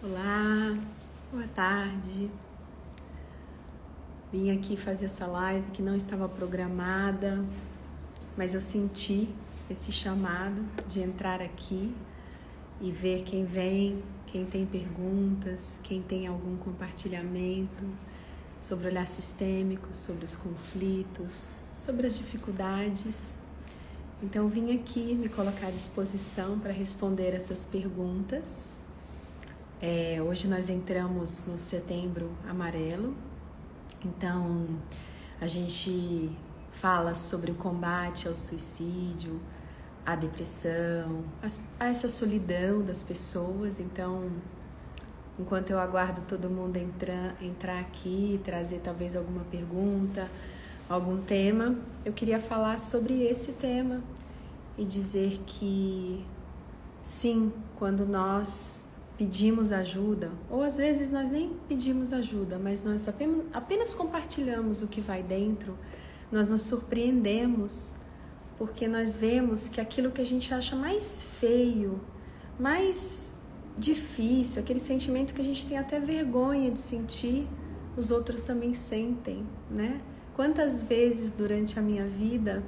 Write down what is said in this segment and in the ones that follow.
Olá, boa tarde. Vim aqui fazer essa live que não estava programada, mas eu senti esse chamado de entrar aqui e ver quem vem, quem tem perguntas, quem tem algum compartilhamento sobre o olhar sistêmico, sobre os conflitos, sobre as dificuldades. Então eu vim aqui me colocar à disposição para responder essas perguntas. Hoje nós entramos no Setembro Amarelo, então a gente fala sobre o combate ao suicídio, à depressão, a essa solidão das pessoas. Então, enquanto eu aguardo todo mundo entrar aqui, trazer talvez alguma pergunta, algum tema, eu queria falar sobre esse tema e dizer que sim, quando nós pedimos ajuda, ou às vezes nós nem pedimos ajuda, mas nós apenas compartilhamos o que vai dentro, nós nos surpreendemos, porque nós vemos que aquilo que a gente acha mais feio, mais difícil, aquele sentimento que a gente tem até vergonha de sentir, os outros também sentem, né? Quantas vezes durante a minha vida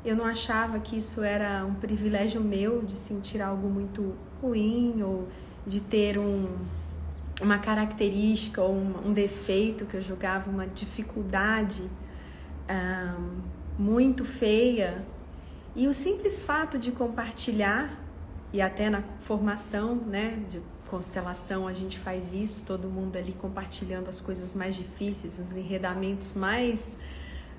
eu não achava que isso era um privilégio meu de sentir algo muito ruim ou de ter uma característica ou um defeito que eu julgava uma dificuldade muito feia. E o simples fato de compartilhar, e até na formação, né, de constelação a gente faz isso, todo mundo ali compartilhando as coisas mais difíceis, os enredamentos mais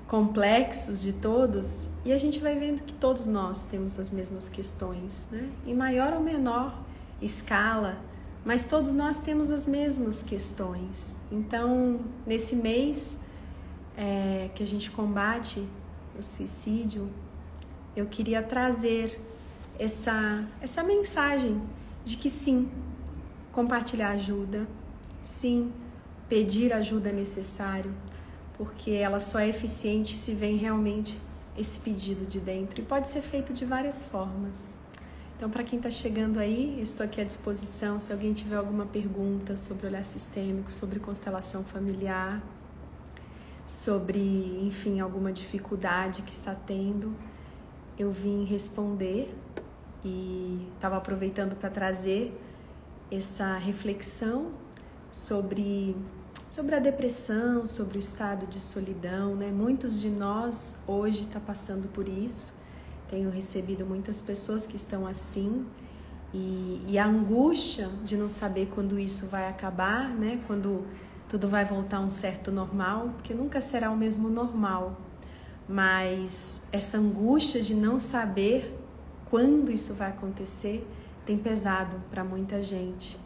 complexos de todos, e a gente vai vendo que todos nós temos as mesmas questões, né, em maior ou menor escala, mas todos nós temos as mesmas questões. Então, nesse mês que a gente combate o suicídio, eu queria trazer essa mensagem de que sim, compartilhar ajuda, sim, pedir ajuda é necessário, porque ela só é eficiente se vem realmente esse pedido de dentro, e pode ser feito de várias formas. Então, para quem está chegando aí, eu estou aqui à disposição. Se alguém tiver alguma pergunta sobre olhar sistêmico, sobre constelação familiar, sobre, enfim, alguma dificuldade que está tendo, eu vim responder e estava aproveitando para trazer essa reflexão sobre a depressão, sobre o estado de solidão, né? Muitos de nós hoje estão passando por isso. Tenho recebido muitas pessoas que estão assim, e a angústia de não saber quando isso vai acabar, né? Quando tudo vai voltar a um certo normal, porque nunca será o mesmo normal, mas essa angústia de não saber quando isso vai acontecer tem pesado para muita gente.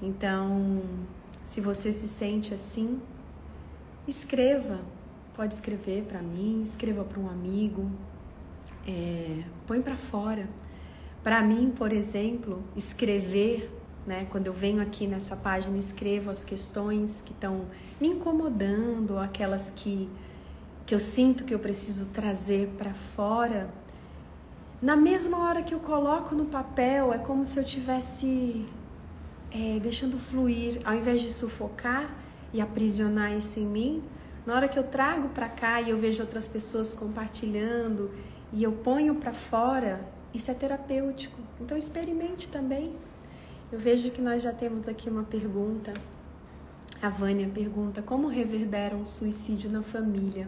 Então, se você se sente assim, escreva, pode escrever para mim, escreva para um amigo, põe para fora. Para mim, por exemplo, escrever, né, quando eu venho aqui nessa página, escrevo as questões que estão me incomodando, aquelas que eu sinto que eu preciso trazer para fora. Na mesma hora que eu coloco no papel, é como se eu estivesse deixando fluir, ao invés de sufocar e aprisionar isso em mim. Na hora que eu trago para cá e eu vejo outras pessoas compartilhando e eu ponho para fora, isso é terapêutico. Então experimente também. Eu vejo que nós já temos aqui uma pergunta. A Vânia pergunta: como reverbera um suicídio na família?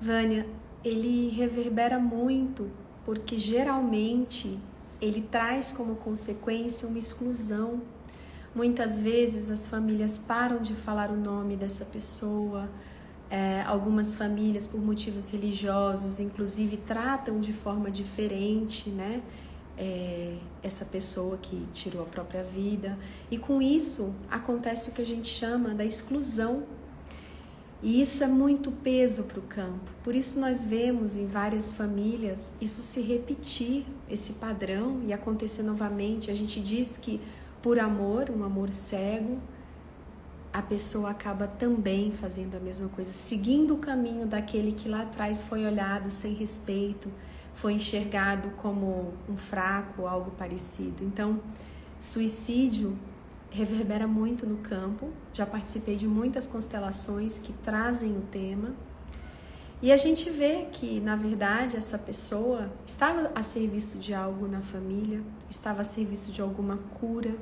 Vânia, ele reverbera muito porque geralmente ele traz como consequência uma exclusão. Muitas vezes as famílias param de falar o nome dessa pessoa. Algumas famílias, por motivos religiosos, inclusive tratam de forma diferente, né? Essa pessoa que tirou a própria vida. E com isso acontece o que a gente chama da exclusão. E isso é muito peso para o campo. Por isso nós vemos em várias famílias isso se repetir, esse padrão, e acontecer novamente. A gente diz que por amor, um amor cego, a pessoa acaba também fazendo a mesma coisa, seguindo o caminho daquele que lá atrás foi olhado sem respeito, foi enxergado como um fraco, algo parecido. Então, suicídio reverbera muito no campo. Já participei de muitas constelações que trazem o tema. E a gente vê que, na verdade, essa pessoa estava a serviço de algo na família, estava a serviço de alguma cura.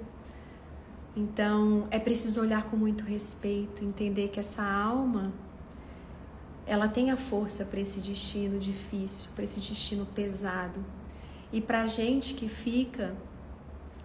Então, é preciso olhar com muito respeito, entender que essa alma, ela tem a força para esse destino difícil, para esse destino pesado. E para a gente que fica,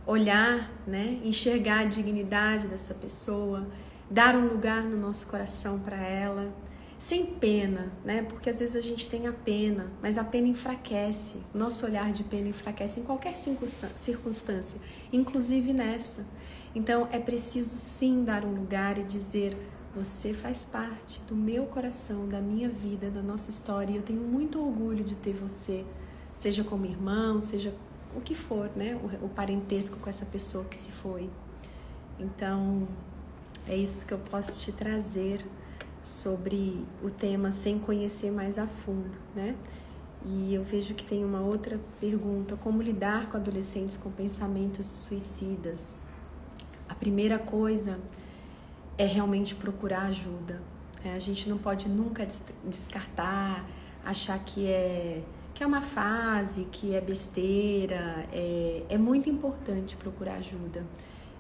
olhar, né, enxergar a dignidade dessa pessoa, dar um lugar no nosso coração para ela, sem pena, né? Porque às vezes a gente tem a pena, mas a pena enfraquece. Nosso olhar de pena enfraquece em qualquer circunstância, inclusive nessa. Então é preciso sim dar um lugar e dizer: você faz parte do meu coração, da minha vida, da nossa história, e eu tenho muito orgulho de ter você, seja como irmão, seja o que for, né? O parentesco com essa pessoa que se foi. Então é isso que eu posso te trazer sobre o tema sem conhecer mais a fundo, né? E eu vejo que tem uma outra pergunta: como lidar com adolescentes com pensamentos suicidas? A primeira coisa é realmente procurar ajuda. A gente não pode nunca descartar, achar que é uma fase, que é besteira. É muito importante procurar ajuda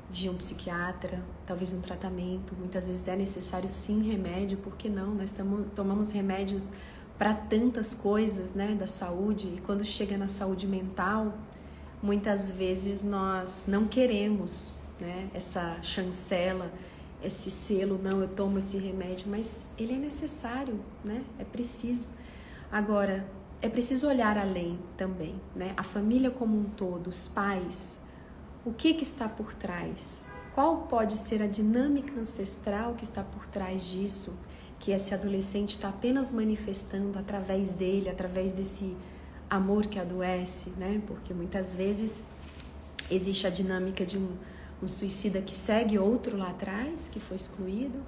de um psiquiatra, talvez um tratamento. Muitas vezes é necessário sim remédio, por que não? Nós tomamos remédios para tantas coisas, né, da saúde, e quando chega na saúde mental, muitas vezes nós não queremos, né, essa chancela, esse selo, não, eu tomo esse remédio, mas ele é necessário, né, é preciso. Agora, é preciso olhar além também, né, a família como um todo, os pais. O que está por trás? Qual pode ser a dinâmica ancestral que está por trás disso? Que esse adolescente está apenas manifestando através dele, através desse amor que adoece, né? Porque muitas vezes existe a dinâmica de um suicida que segue outro lá atrás, que foi excluído.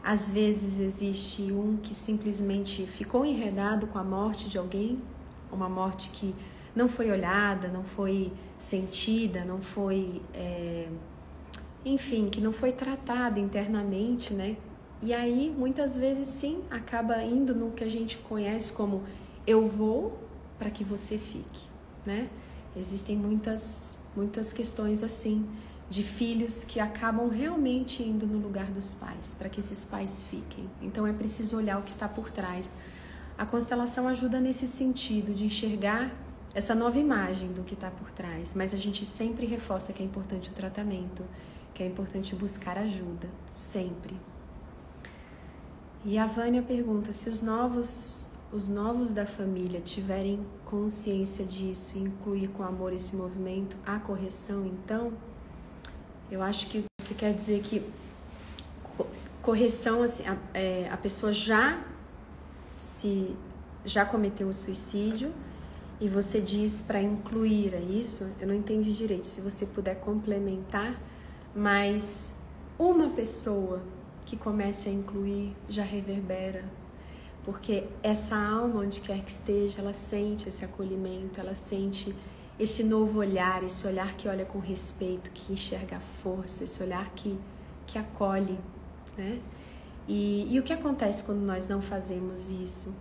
Às vezes existe um que simplesmente ficou enredado com a morte de alguém, uma morte que não foi olhada, não foi sentida, não foi, enfim, que não foi tratada internamente, né? E aí, muitas vezes, sim, acaba indo no que a gente conhece como eu vou para que você fique, né? Existem muitas questões assim, de filhos que acabam realmente indo no lugar dos pais, para que esses pais fiquem. Então, é preciso olhar o que está por trás. A constelação ajuda nesse sentido, de enxergar essa nova imagem do que está por trás, mas a gente sempre reforça que é importante o tratamento, que é importante buscar ajuda, sempre. E a Vânia pergunta: se os novos da família tiverem consciência disso e incluir com amor esse movimento, há correção então? Eu acho que você quer dizer que correção, assim, a pessoa já cometeu o suicídio, e você diz para incluir, é isso? Eu não entendi direito, se você puder complementar, mas uma pessoa que comece a incluir já reverbera, porque essa alma, onde quer que esteja, ela sente esse acolhimento, ela sente esse novo olhar, esse olhar que olha com respeito, que enxerga a força, esse olhar que acolhe, né? E o que acontece quando nós não fazemos isso?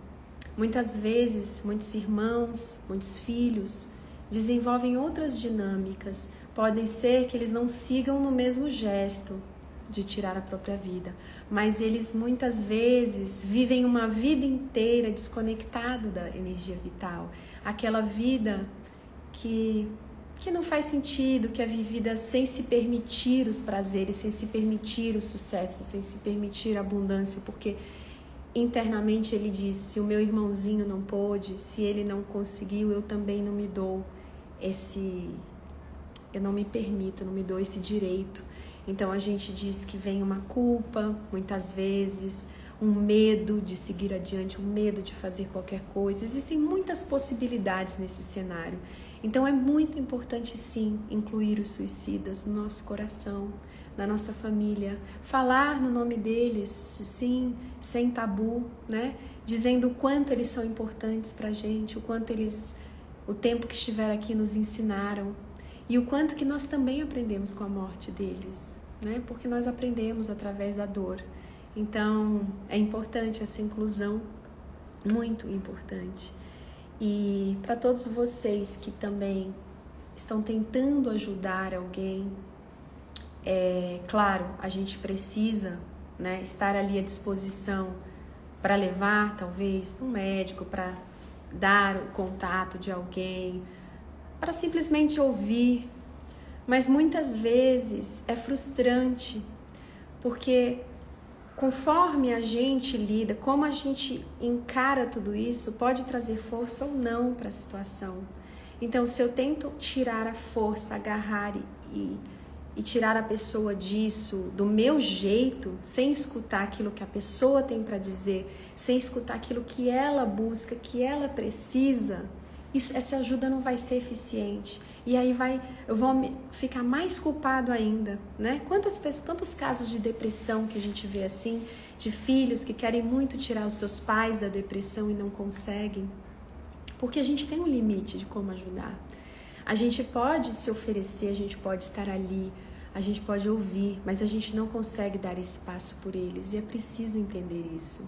Muitas vezes, muitos irmãos, muitos filhos desenvolvem outras dinâmicas. Podem ser que eles não sigam no mesmo gesto de tirar a própria vida, mas eles muitas vezes vivem uma vida inteira desconectado da energia vital. Aquela vida que não faz sentido, que é vivida sem se permitir os prazeres, sem se permitir o sucesso, sem se permitir a abundância, porque internamente ele diz: se o meu irmãozinho não pôde, se ele não conseguiu, eu também não me dou eu não me permito, não me dou esse direito. Então a gente diz que vem uma culpa, muitas vezes, um medo de seguir adiante, um medo de fazer qualquer coisa. Existem muitas possibilidades nesse cenário. Então é muito importante sim incluir os suicidas no nosso coração, na nossa família, falar no nome deles, sim, sem tabu, né? Dizendo o quanto eles são importantes pra gente, o quanto o tempo que estiver aqui nos ensinaram, e o quanto que nós também aprendemos com a morte deles. né? Porque nós aprendemos através da dor. Então, é importante essa inclusão, muito importante. E para todos vocês que também estão tentando ajudar alguém, claro, a gente precisa, né, estar ali à disposição para levar, talvez, um médico, para dar o contato de alguém, para simplesmente ouvir. Mas muitas vezes é frustrante, porque conforme a gente lida, como a gente encara tudo isso, pode trazer força ou não para a situação. Então, se eu tento tirar a força, agarrar e tirar a pessoa disso do meu jeito, sem escutar aquilo que a pessoa tem para dizer, sem escutar aquilo que ela busca, que ela precisa, essa ajuda não vai ser eficiente. E aí eu vou ficar mais culpado ainda, né? Quantos casos de depressão que a gente vê assim, de filhos que querem muito tirar os seus pais da depressão e não conseguem, porque a gente tem um limite de como ajudar. A gente pode se oferecer, a gente pode estar ali, a gente pode ouvir, mas a gente não consegue dar espaço por eles, e é preciso entender isso.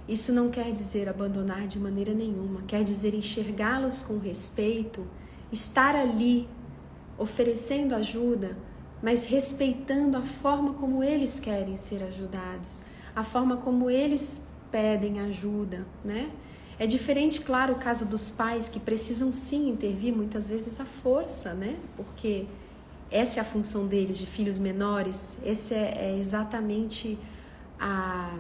Isso não quer dizer abandonar de maneira nenhuma, quer dizer enxergá-los com respeito, estar ali oferecendo ajuda, mas respeitando a forma como eles querem ser ajudados, a forma como eles pedem ajuda, né? É diferente, claro, o caso dos pais que precisam sim intervir, muitas vezes à força, né? Porque essa é a função deles, de filhos menores, essa é exatamente a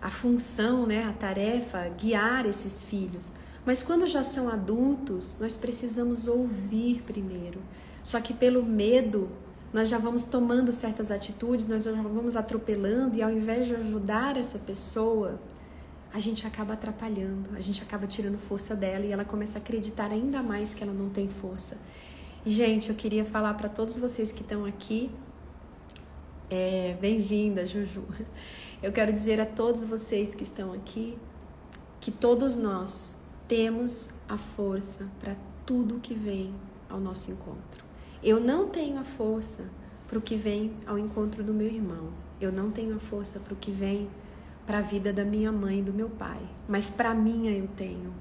função, né? A tarefa, guiar esses filhos. Mas quando já são adultos, nós precisamos ouvir primeiro. Só que pelo medo, nós já vamos tomando certas atitudes, nós já vamos atropelando, e ao invés de ajudar essa pessoa, a gente acaba atrapalhando, a gente acaba tirando força dela e ela começa a acreditar ainda mais que ela não tem força. Gente, eu queria falar para todos vocês que estão aqui, bem-vinda, Juju. Eu quero dizer a todos vocês que estão aqui que todos nós temos a força para tudo que vem ao nosso encontro. Eu não tenho a força para o que vem ao encontro do meu irmão. Eu não tenho a força para o que vem para a vida da minha mãe e do meu pai. Mas para a minha eu tenho.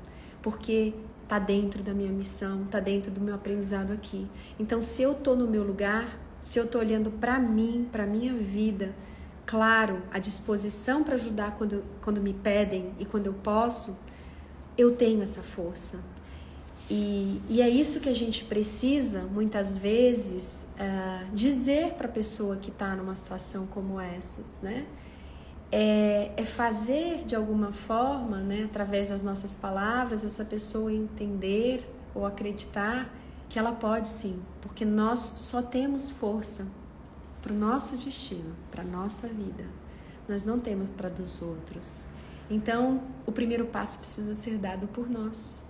Porque está dentro da minha missão, está dentro do meu aprendizado aqui. Então, se eu estou no meu lugar, se eu estou olhando para mim, para a minha vida, claro, a disposição para ajudar quando me pedem e quando eu posso, eu tenho essa força. E é isso que a gente precisa, muitas vezes, dizer para a pessoa que está numa situação como essa, né? É fazer de alguma forma, né, através das nossas palavras, essa pessoa entender ou acreditar que ela pode sim, porque nós só temos força para o nosso destino, para a nossa vida. Nós não temos para dos outros. Então, o primeiro passo precisa ser dado por nós.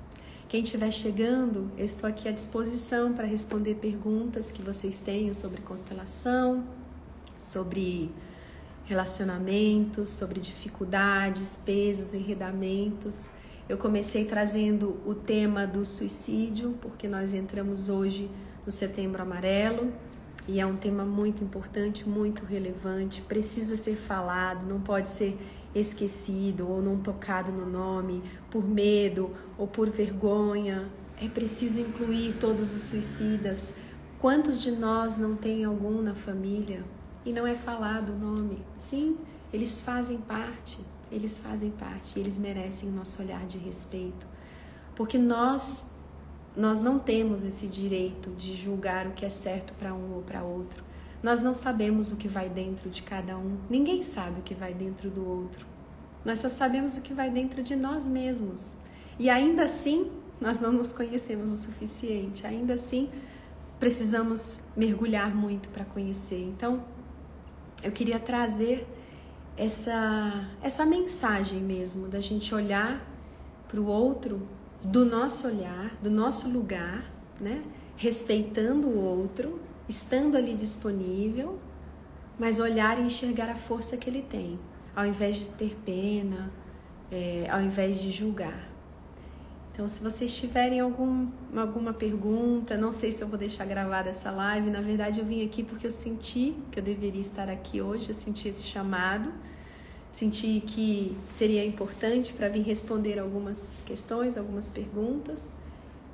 Quem estiver chegando, eu estou aqui à disposição para responder perguntas que vocês tenham sobre constelação, sobre relacionamentos, sobre dificuldades, pesos, enredamentos. Eu comecei trazendo o tema do suicídio, porque nós entramos hoje no Setembro Amarelo, e é um tema muito importante, muito relevante, precisa ser falado, não pode ser esquecido ou não tocado no nome por medo ou por vergonha. É preciso incluir todos os suicidas. Quantos de nós não tem algum na família e não é falado o nome? Sim, eles fazem parte, eles merecem o nosso olhar de respeito, porque nós não temos esse direito de julgar o que é certo para um ou para outro. Nós não sabemos o que vai dentro de cada um. Ninguém sabe o que vai dentro do outro. Nós só sabemos o que vai dentro de nós mesmos. E ainda assim, nós não nos conhecemos o suficiente. Ainda assim, precisamos mergulhar muito para conhecer. Então, eu queria trazer essa mensagem mesmo, da gente olhar para o outro do nosso olhar, do nosso lugar, né? Respeitando o outro, estando ali disponível, mas olhar e enxergar a força que ele tem, ao invés de ter pena, ao invés de julgar. Então, se vocês tiverem alguma pergunta, não sei se eu vou deixar gravada essa live. Na verdade, eu vim aqui porque eu senti que eu deveria estar aqui hoje, eu senti esse chamado, senti que seria importante para vir responder algumas questões, algumas perguntas.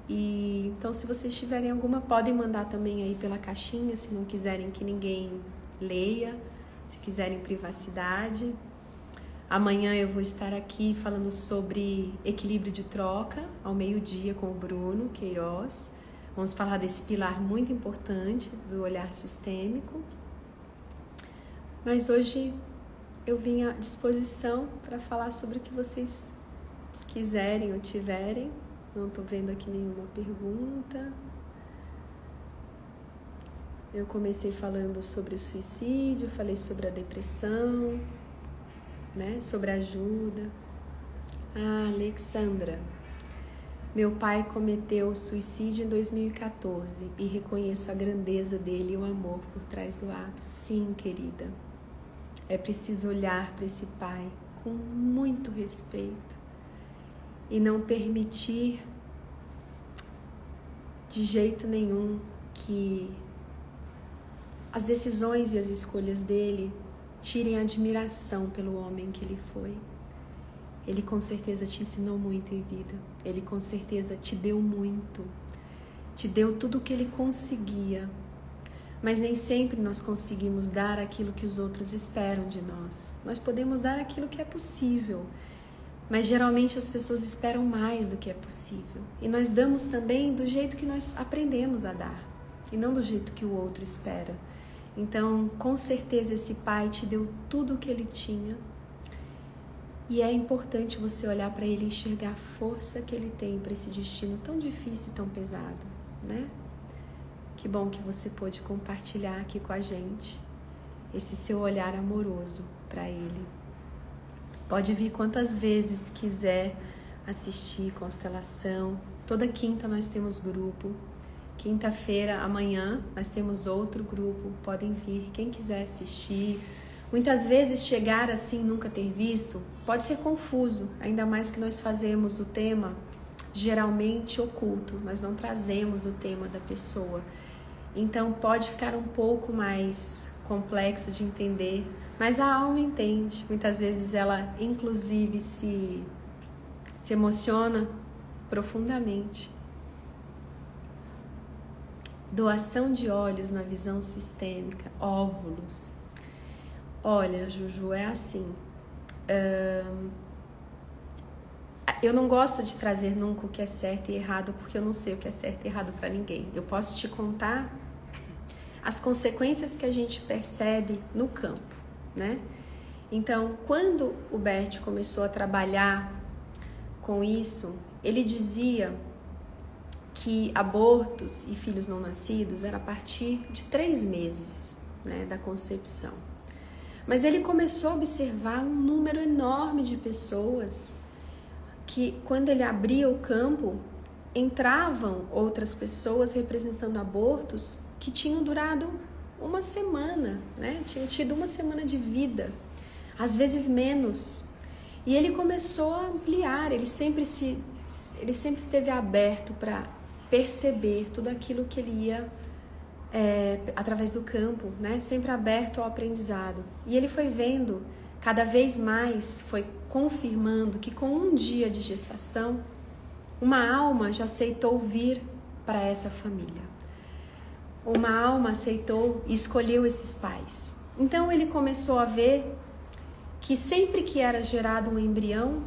E então, se vocês tiverem alguma, podem mandar também aí pela caixinha, se não quiserem que ninguém leia, se quiserem privacidade. Amanhã eu vou estar aqui falando sobre equilíbrio de troca, ao meio-dia, com o Bruno Queiroz. Vamos falar desse pilar muito importante do olhar sistêmico. Mas hoje eu vim à disposição para falar sobre o que vocês quiserem ou tiverem. Não estou vendo aqui nenhuma pergunta. Eu comecei falando sobre o suicídio, falei sobre a depressão, né? Sobre ajuda. Alexandra. Meu pai cometeu suicídio em 2014 e reconheço a grandeza dele e o amor por trás do ato. Sim, querida. É preciso olhar para esse pai com muito respeito e não permitir de jeito nenhum que as decisões e as escolhas dele tirem a admiração pelo homem que ele foi. Ele com certeza te ensinou muito em vida. Ele com certeza te deu muito. Te deu tudo o que ele conseguia. Mas nem sempre nós conseguimos dar aquilo que os outros esperam de nós. Nós podemos dar aquilo que é possível. Mas geralmente as pessoas esperam mais do que é possível. E nós damos também do jeito que nós aprendemos a dar. E não do jeito que o outro espera. Então, com certeza, esse pai te deu tudo o que ele tinha. E é importante você olhar para ele e enxergar a força que ele tem para esse destino tão difícil e tão pesado, né? Que bom que você pôde compartilhar aqui com a gente esse seu olhar amoroso para ele. Pode vir quantas vezes quiser assistir Constelação. Toda quinta nós temos grupo. Quinta-feira, amanhã, nós temos outro grupo, podem vir, quem quiser assistir. Muitas vezes chegar assim, nunca ter visto, pode ser confuso, ainda mais que nós fazemos o tema geralmente oculto, nós não trazemos o tema da pessoa. Então pode ficar um pouco mais complexo de entender, mas a alma entende. Muitas vezes ela, inclusive, se emociona profundamente. Doação de óleos na visão sistêmica, óvulos. Olha, Juju, é assim. Eu não gosto de trazer nunca o que é certo e errado, porque eu não sei o que é certo e errado para ninguém. Eu posso te contar as consequências que a gente percebe no campo, né? Então, quando o Bert começou a trabalhar com isso, ele dizia que abortos e filhos não nascidos era a partir de 3 meses, né, da concepção. Mas ele começou a observar um número enorme de pessoas que, quando ele abria o campo, entravam outras pessoas representando abortos que tinham durado 1 semana, né? Tinham tido 1 semana de vida, às vezes menos. E ele começou a ampliar, ele sempre esteve aberto para perceber tudo aquilo que ele ia através do campo, né? Sempre aberto ao aprendizado. E ele foi vendo, cada vez mais, foi confirmando que com 1 dia de gestação, uma alma já aceitou vir para essa família. Uma alma aceitou e escolheu esses pais. Então ele começou a ver que sempre que era gerado um embrião,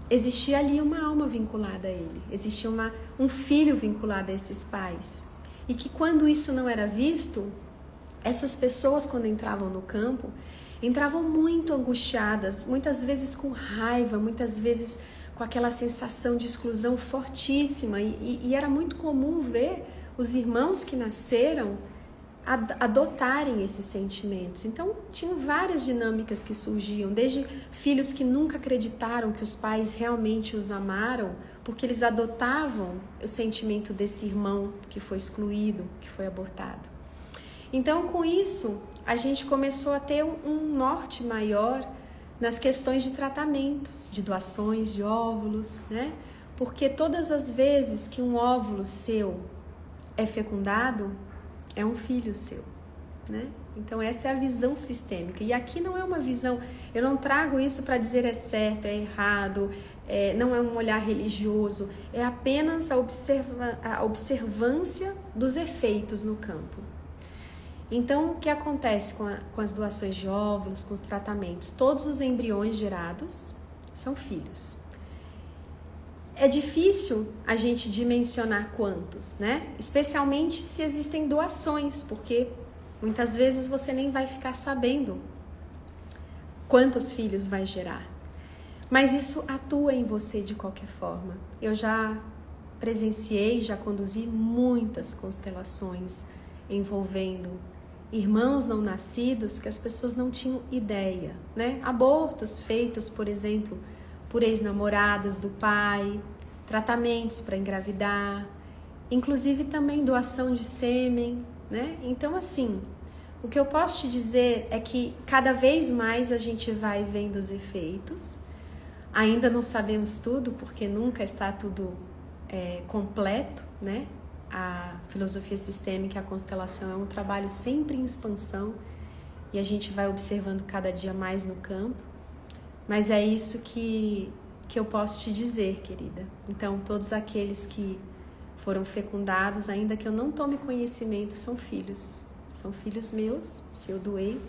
existia ali uma alma vinculada a ele, existia um filho vinculado a esses pais. E que quando isso não era visto, essas pessoas, quando entravam no campo, entravam muito angustiadas, muitas vezes com raiva, muitas vezes com aquela sensação de exclusão fortíssima. E era muito comum ver os irmãos que nasceram adotarem esses sentimentos. Então, tinham várias dinâmicas que surgiam, desde filhos que nunca acreditaram que os pais realmente os amaram, porque eles adotavam o sentimento desse irmão que foi excluído, que foi abortado. Então, com isso, a gente começou a ter um norte maior nas questões de tratamentos, de doações de óvulos, né? Porque todas as vezes que um óvulo seu é fecundado, é um filho seu, né? Então essa é a visão sistêmica. E aqui não é uma visão, eu não trago isso para dizer é certo, é errado, não é um olhar religioso, é apenas a observância dos efeitos no campo. Então, o que acontece com as doações de óvulos, com os tratamentos? Todos os embriões gerados são filhos. É difícil a gente dimensionar quantos, né? Especialmente se existem doações, porque muitas vezes você nem vai ficar sabendo quantos filhos vai gerar. Mas isso atua em você de qualquer forma. Eu já presenciei, já conduzi muitas constelações envolvendo irmãos não nascidos que as pessoas não tinham ideia, né? Abortos feitos, por exemplo, por ex-namoradas do pai, tratamentos para engravidar, inclusive também doação de sêmen, né? Então, assim, o que eu posso te dizer é que cada vez mais a gente vai vendo os efeitos. Ainda não sabemos tudo, porque nunca está tudo completo, né? A filosofia sistêmica, a constelação é um trabalho sempre em expansão e a gente vai observando cada dia mais no campo. Mas é isso que eu posso te dizer, querida. Então, todos aqueles que foram fecundados, ainda que eu não tome conhecimento, são filhos. São filhos meus, se eu doei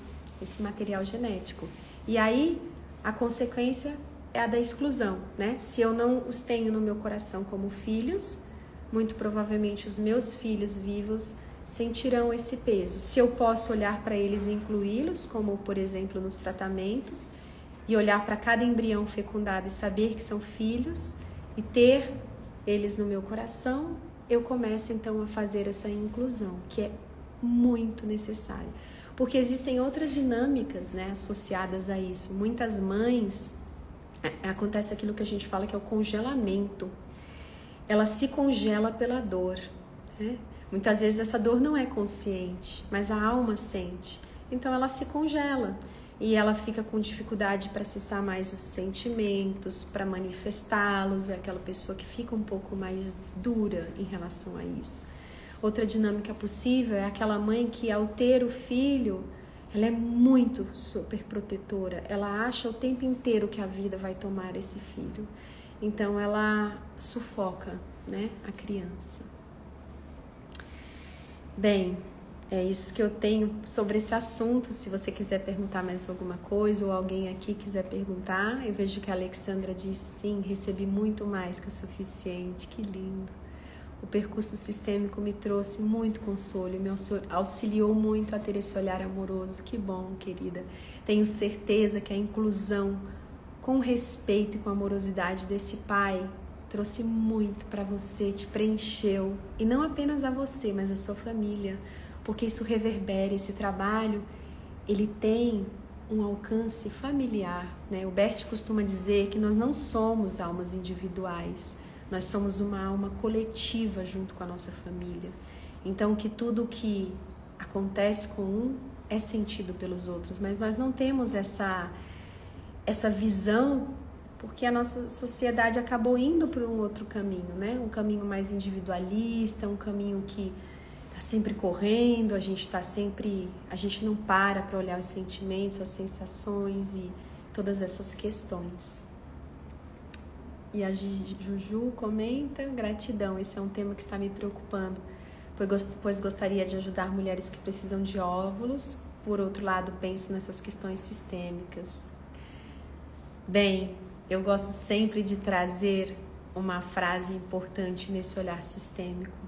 esse material genético. E aí, a consequência é a da exclusão, né? Se eu não os tenho no meu coração como filhos, muito provavelmente os meus filhos vivos sentirão esse peso. Se eu posso olhar para eles e incluí-los, como por exemplo nos tratamentos, e olhar para cada embrião fecundado e saber que são filhos e ter eles no meu coração, eu começo então a fazer essa inclusão, que é muito necessária. Porque existem outras dinâmicas, né, associadas a isso. Muitas mães, acontece aquilo que a gente fala que é o congelamento. Ela se congela pela dor, né? Muitas vezes essa dor não é consciente, mas a alma sente. Então ela se congela e ela fica com dificuldade para acessar mais os sentimentos, para manifestá-los. É aquela pessoa que fica um pouco mais dura em relação a isso. Outra dinâmica possível é aquela mãe que, ao ter o filho, ela é muito super protetora. Ela acha o tempo inteiro que a vida vai tomar esse filho. Então ela sufoca, né, a criança. Bem, é isso que eu tenho sobre esse assunto. Se você quiser perguntar mais alguma coisa ou alguém aqui quiser perguntar, eu vejo que a Alexandra diz sim, recebi muito mais que o suficiente. Que lindo. O percurso sistêmico me trouxe muito consolo, me auxiliou muito a ter esse olhar amoroso. Que bom, querida. Tenho certeza que a inclusão com respeito e com amorosidade desse pai trouxe muito para você, te preencheu. E não apenas a você, mas a sua família. Porque isso reverbera, esse trabalho, ele tem um alcance familiar, né? O Bert costuma dizer que nós não somos almas individuais, nós somos uma alma coletiva junto com a nossa família. Então, que tudo que acontece com um é sentido pelos outros, mas nós não temos essa visão, porque a nossa sociedade acabou indo para um outro caminho, né? Um caminho mais individualista, um caminho que está sempre correndo, a gente não para olhar os sentimentos, as sensações e todas essas questões. E a Juju comenta, gratidão, esse é um tema que está me preocupando, pois gostaria de ajudar mulheres que precisam de óvulos. Por outro lado, penso nessas questões sistêmicas. Bem, eu gosto sempre de trazer uma frase importante nesse olhar sistêmico.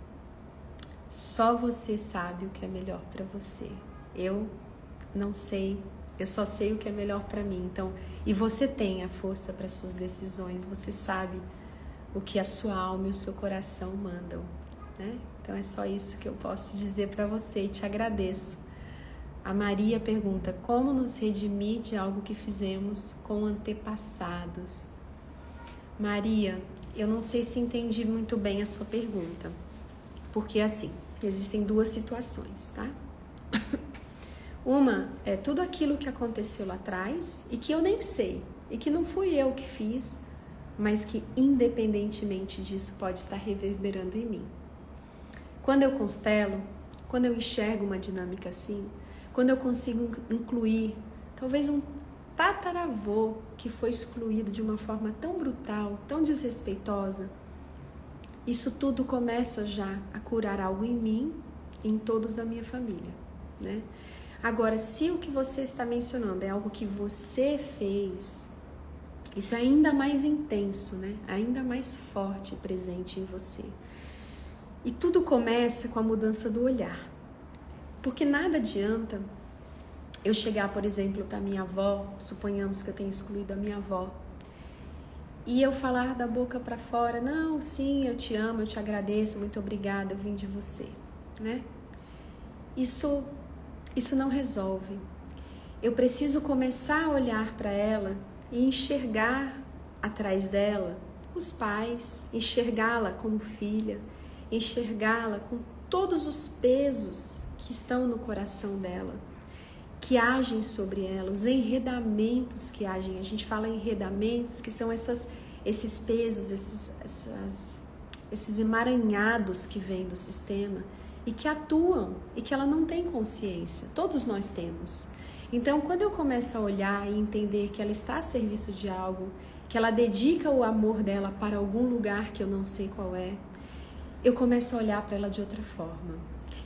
Só você sabe o que é melhor para você. Eu não sei, eu só sei o que é melhor para mim. Então, e você tem a força para suas decisões, você sabe o que a sua alma e o seu coração mandam, né? Então é só isso que eu posso dizer para você e te agradeço. A Maria pergunta, como nos redimir de algo que fizemos com antepassados? Maria, eu não sei se entendi muito bem a sua pergunta, porque assim, existem duas situações, tá? Uma é tudo aquilo que aconteceu lá atrás e que eu nem sei, e que não fui eu que fiz, mas que independentemente disso pode estar reverberando em mim. Quando eu constelo, quando eu enxergo uma dinâmica assim, quando eu consigo incluir talvez um tataravô que foi excluído de uma forma tão brutal, tão desrespeitosa, isso tudo começa já a curar algo em mim e em todos da minha família, né? Agora, se o que você está mencionando é algo que você fez, isso é ainda mais intenso, né? Ainda mais forte e presente em você. E tudo começa com a mudança do olhar. Porque nada adianta eu chegar, por exemplo, para minha avó, suponhamos que eu tenha excluído a minha avó, e eu falar da boca para fora, não, sim, eu te amo, eu te agradeço, muito obrigada, eu vim de você, né? Isso não resolve. Eu preciso começar a olhar para ela e enxergar atrás dela os pais, enxergá-la como filha, enxergá-la com todos os pesos que estão no coração dela, que agem sobre ela, os enredamentos que agem. A gente fala enredamentos, que são esses pesos, esses emaranhados que vêm do sistema e que atuam e que ela não tem consciência. Todos nós temos. Então, quando eu começo a olhar e entender que ela está a serviço de algo, que ela dedica o amor dela para algum lugar que eu não sei qual é, eu começo a olhar para ela de outra forma.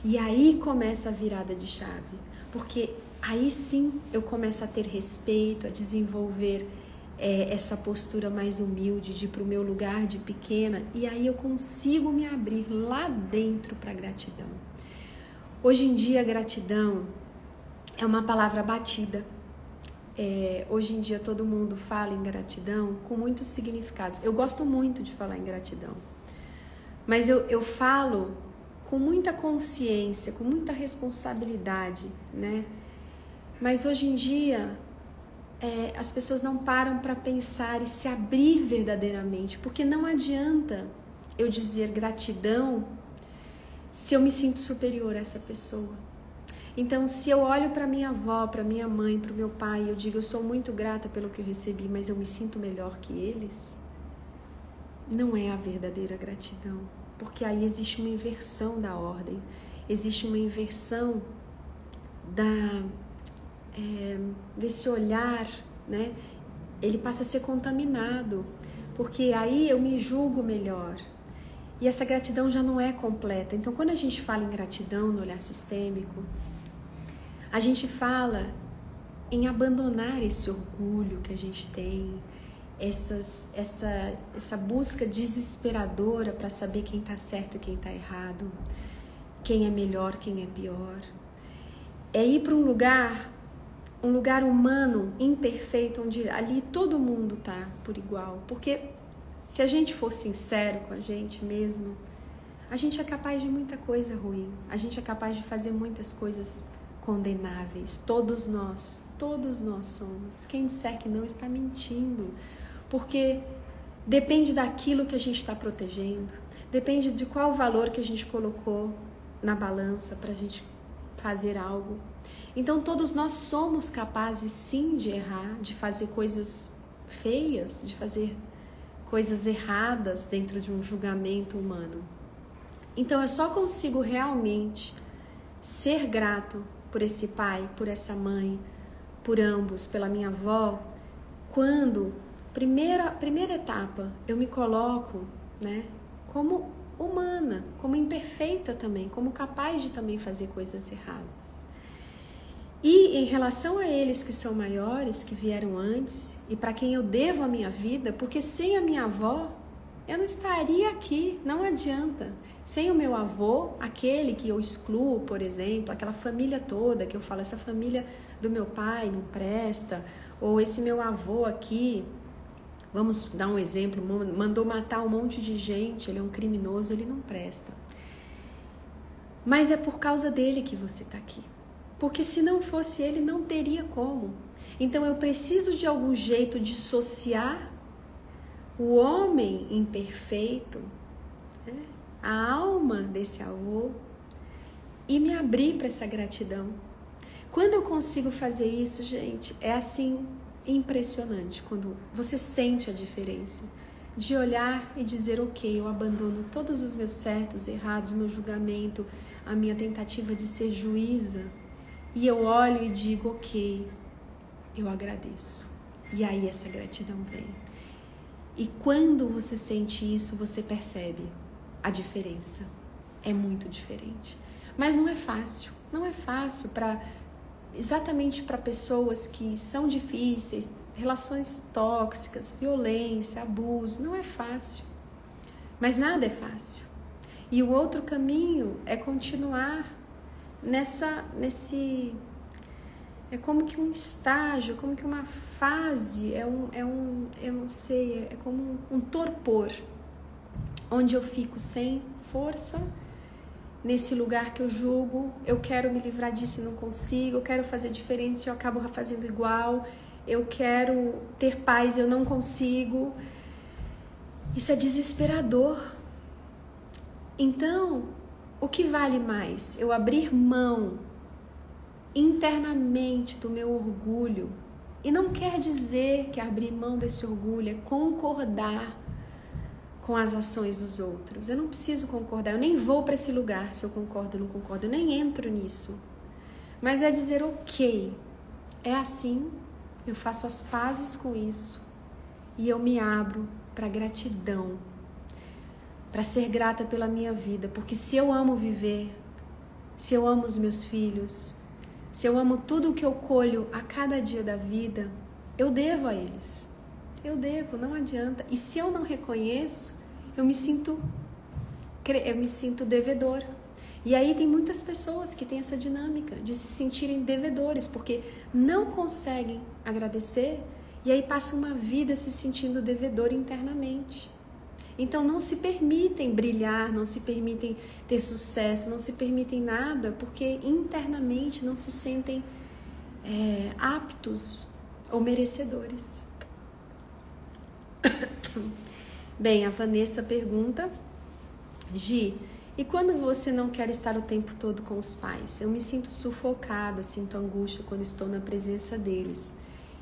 E aí começa a virada de chave, porque aí sim eu começo a ter respeito, a desenvolver essa postura mais humilde de ir para o meu lugar de pequena, e aí eu consigo me abrir lá dentro para a gratidão. Hoje em dia, gratidão é uma palavra batida. Hoje em dia todo mundo fala em gratidão com muitos significados. Eu gosto muito de falar em gratidão, mas eu falo com muita consciência, com muita responsabilidade, né? Mas hoje em dia as pessoas não param para pensar e se abrir verdadeiramente, porque não adianta eu dizer gratidão se eu me sinto superior a essa pessoa. Então, se eu olho para minha avó, para minha mãe, para o meu pai, eu digo, eu sou muito grata pelo que eu recebi, mas eu me sinto melhor que eles, não é a verdadeira gratidão, porque aí existe uma inversão da ordem, existe uma inversão desse olhar, né? Ele passa a ser contaminado, porque aí eu me julgo melhor. E essa gratidão já não é completa. Então, quando a gente fala em gratidão no olhar sistêmico, a gente fala em abandonar esse orgulho que a gente tem, essa busca desesperadora para saber quem está certo e quem está errado, quem é melhor, quem é pior. É ir para um lugar humano, imperfeito, onde ali todo mundo está por igual. Porque se a gente for sincero com a gente mesmo, a gente é capaz de muita coisa ruim, a gente é capaz de fazer muitas coisas condenáveis. Todos nós somos. Quem disser que não está mentindo, porque depende daquilo que a gente está protegendo, depende de qual valor que a gente colocou na balança para a gente fazer algo. Então todos nós somos capazes sim de errar, de fazer coisas feias, de fazer coisas erradas dentro de um julgamento humano. Então eu só consigo realmente ser grato por esse pai, por essa mãe, por ambos, pela minha avó, quando, primeira etapa, eu me coloco, né, como humana, como imperfeita também, como capaz de também fazer coisas erradas. E em relação a eles que são maiores, que vieram antes, e para quem eu devo a minha vida, porque sem a minha avó, eu não estaria aqui, não adianta. Sem o meu avô, aquele que eu excluo, por exemplo, aquela família toda, que eu falo, essa família do meu pai não presta, ou esse meu avô aqui, vamos dar um exemplo, mandou matar um monte de gente, ele é um criminoso, ele não presta. Mas é por causa dele que você está aqui. Porque se não fosse ele, não teria como. Então eu preciso de algum jeito dissociar o homem imperfeito, né, a alma desse avô, e me abrir para essa gratidão. Quando eu consigo fazer isso, gente, é assim impressionante, quando você sente a diferença. de olhar e dizer, ok, eu abandono todos os meus certos, errados, meu julgamento, a minha tentativa de ser juíza, e eu olho e digo, ok, eu agradeço. E aí essa gratidão vem. E quando você sente isso, você percebe a diferença. É muito diferente. Mas não é fácil. Não é fácil exatamente para pessoas que são difíceis, relações tóxicas, violência, abuso. Não é fácil. Mas nada é fácil. E o outro caminho é continuar nesse... É como que um estágio, como que uma fase, eu não sei, é como um torpor, onde eu fico sem força, nesse lugar que eu julgo, eu quero me livrar disso e não consigo, eu quero fazer diferente e eu acabo fazendo igual, eu quero ter paz e eu não consigo. Isso é desesperador. Então, o que vale mais? Eu abrir mão internamente do meu orgulho, e não quer dizer que abrir mão desse orgulho é concordar com as ações dos outros. Eu não preciso concordar, eu nem vou para esse lugar se eu concordo ou não concordo, eu nem entro nisso. Mas é dizer, ok, é assim, eu faço as pazes com isso e eu me abro para gratidão, para ser grata pela minha vida, porque se eu amo viver, se eu amo os meus filhos, se eu amo tudo o que eu colho a cada dia da vida, eu devo a eles. Eu devo, não adianta. E se eu não reconheço, eu me sinto devedor. E aí tem muitas pessoas que têm essa dinâmica de se sentirem devedores, porque não conseguem agradecer e aí passam uma vida se sentindo devedor internamente. Então não se permitem brilhar, não se permitem ter sucesso, não se permitem nada, porque internamente não se sentem aptos ou merecedores. Bem, a Vanessa pergunta, Gi, e quando você não quer estar o tempo todo com os pais? Eu me sinto sufocada, sinto angústia quando estou na presença deles.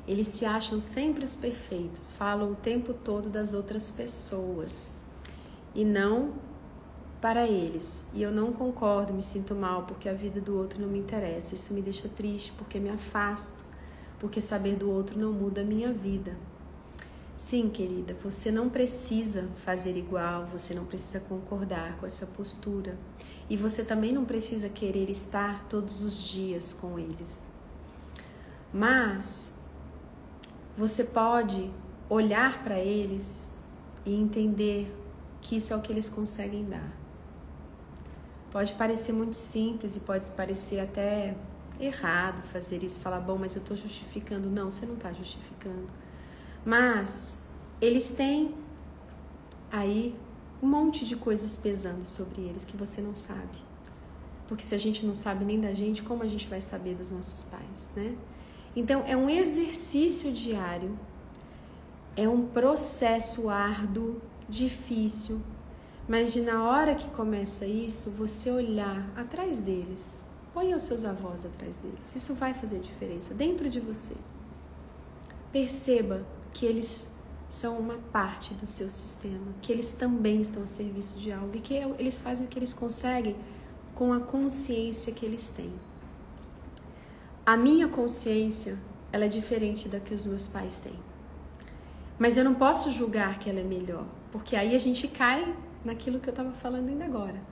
Eles se acham sempre os perfeitos, falam o tempo todo das outras pessoas e não para eles. E eu não concordo, me sinto mal porque a vida do outro não me interessa. Isso me deixa triste porque me afasto, porque saber do outro não muda a minha vida. Sim, querida, você não precisa fazer igual, você não precisa concordar com essa postura. E você também não precisa querer estar todos os dias com eles. Mas você pode olhar para eles e entender que isso é o que eles conseguem dar. Pode parecer muito simples e pode parecer até errado fazer isso, falar, bom, mas eu estou justificando. Não, você não está justificando. Mas eles têm aí um monte de coisas pesando sobre eles que você não sabe. Porque se a gente não sabe nem da gente, como a gente vai saber dos nossos pais, né? Então, é um exercício diário, é um processo árduo, difícil, mas na hora que começa isso, você olhar atrás deles, ponha os seus avós atrás deles, isso vai fazer diferença dentro de você. Perceba que eles são uma parte do seu sistema, que eles também estão a serviço de algo e que eles fazem o que eles conseguem com a consciência que eles têm. A minha consciência, ela é diferente da que os meus pais têm. Mas eu não posso julgar que ela é melhor, porque aí a gente cai naquilo que eu estava falando ainda agora.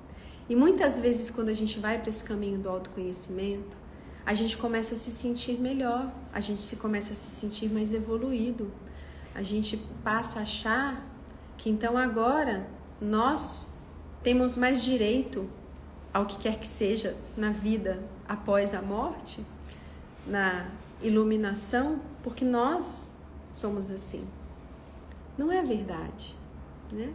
E muitas vezes, quando a gente vai para esse caminho do autoconhecimento, a gente começa a se sentir melhor, a gente começa a se sentir mais evoluído, a gente passa a achar que então agora nós temos mais direito ao que quer que seja na vida após a morte, na iluminação, porque nós somos assim. Não é verdade, né?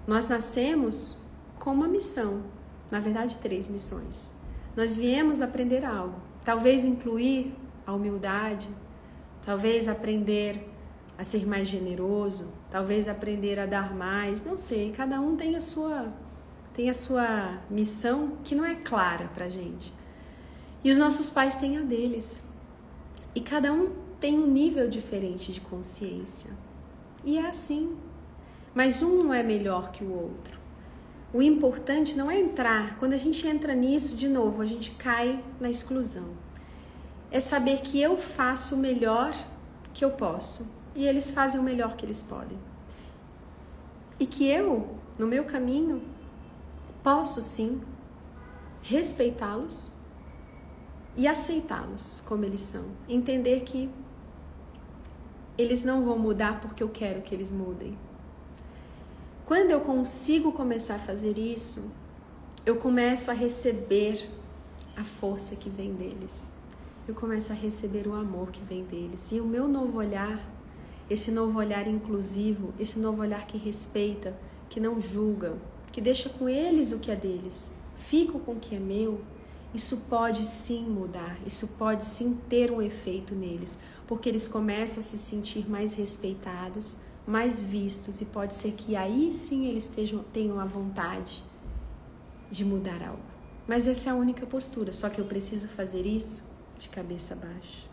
Nós nascemos com uma missão, na verdade 3 missões. Nós viemos aprender algo, talvez incluir a humildade, talvez aprender a ser mais generoso, talvez aprender a dar mais, não sei, cada um tem a sua missão que não é clara pra gente. E os nossos pais têm a deles. E cada um tem um nível diferente de consciência. E é assim. Mas um não é melhor que o outro. O importante não é entrar. Quando a gente entra nisso, de novo, a gente cai na exclusão. É saber que eu faço o melhor que eu posso e eles fazem o melhor que eles podem. E que eu, no meu caminho, posso sim respeitá-los e aceitá-los como eles são. Entender que eles não vão mudar porque eu quero que eles mudem. Quando eu consigo começar a fazer isso, eu começo a receber a força que vem deles. Eu começo a receber o amor que vem deles. E o meu novo olhar, esse novo olhar inclusivo, esse novo olhar que respeita, que não julga, que deixa com eles o que é deles, fico com o que é meu, isso pode sim mudar, isso pode sim ter um efeito neles, porque eles começam a se sentir mais respeitados, mais vistos, e pode ser que aí sim eles tenham a vontade de mudar algo. Mas essa é a única postura, só que eu preciso fazer isso de cabeça baixa.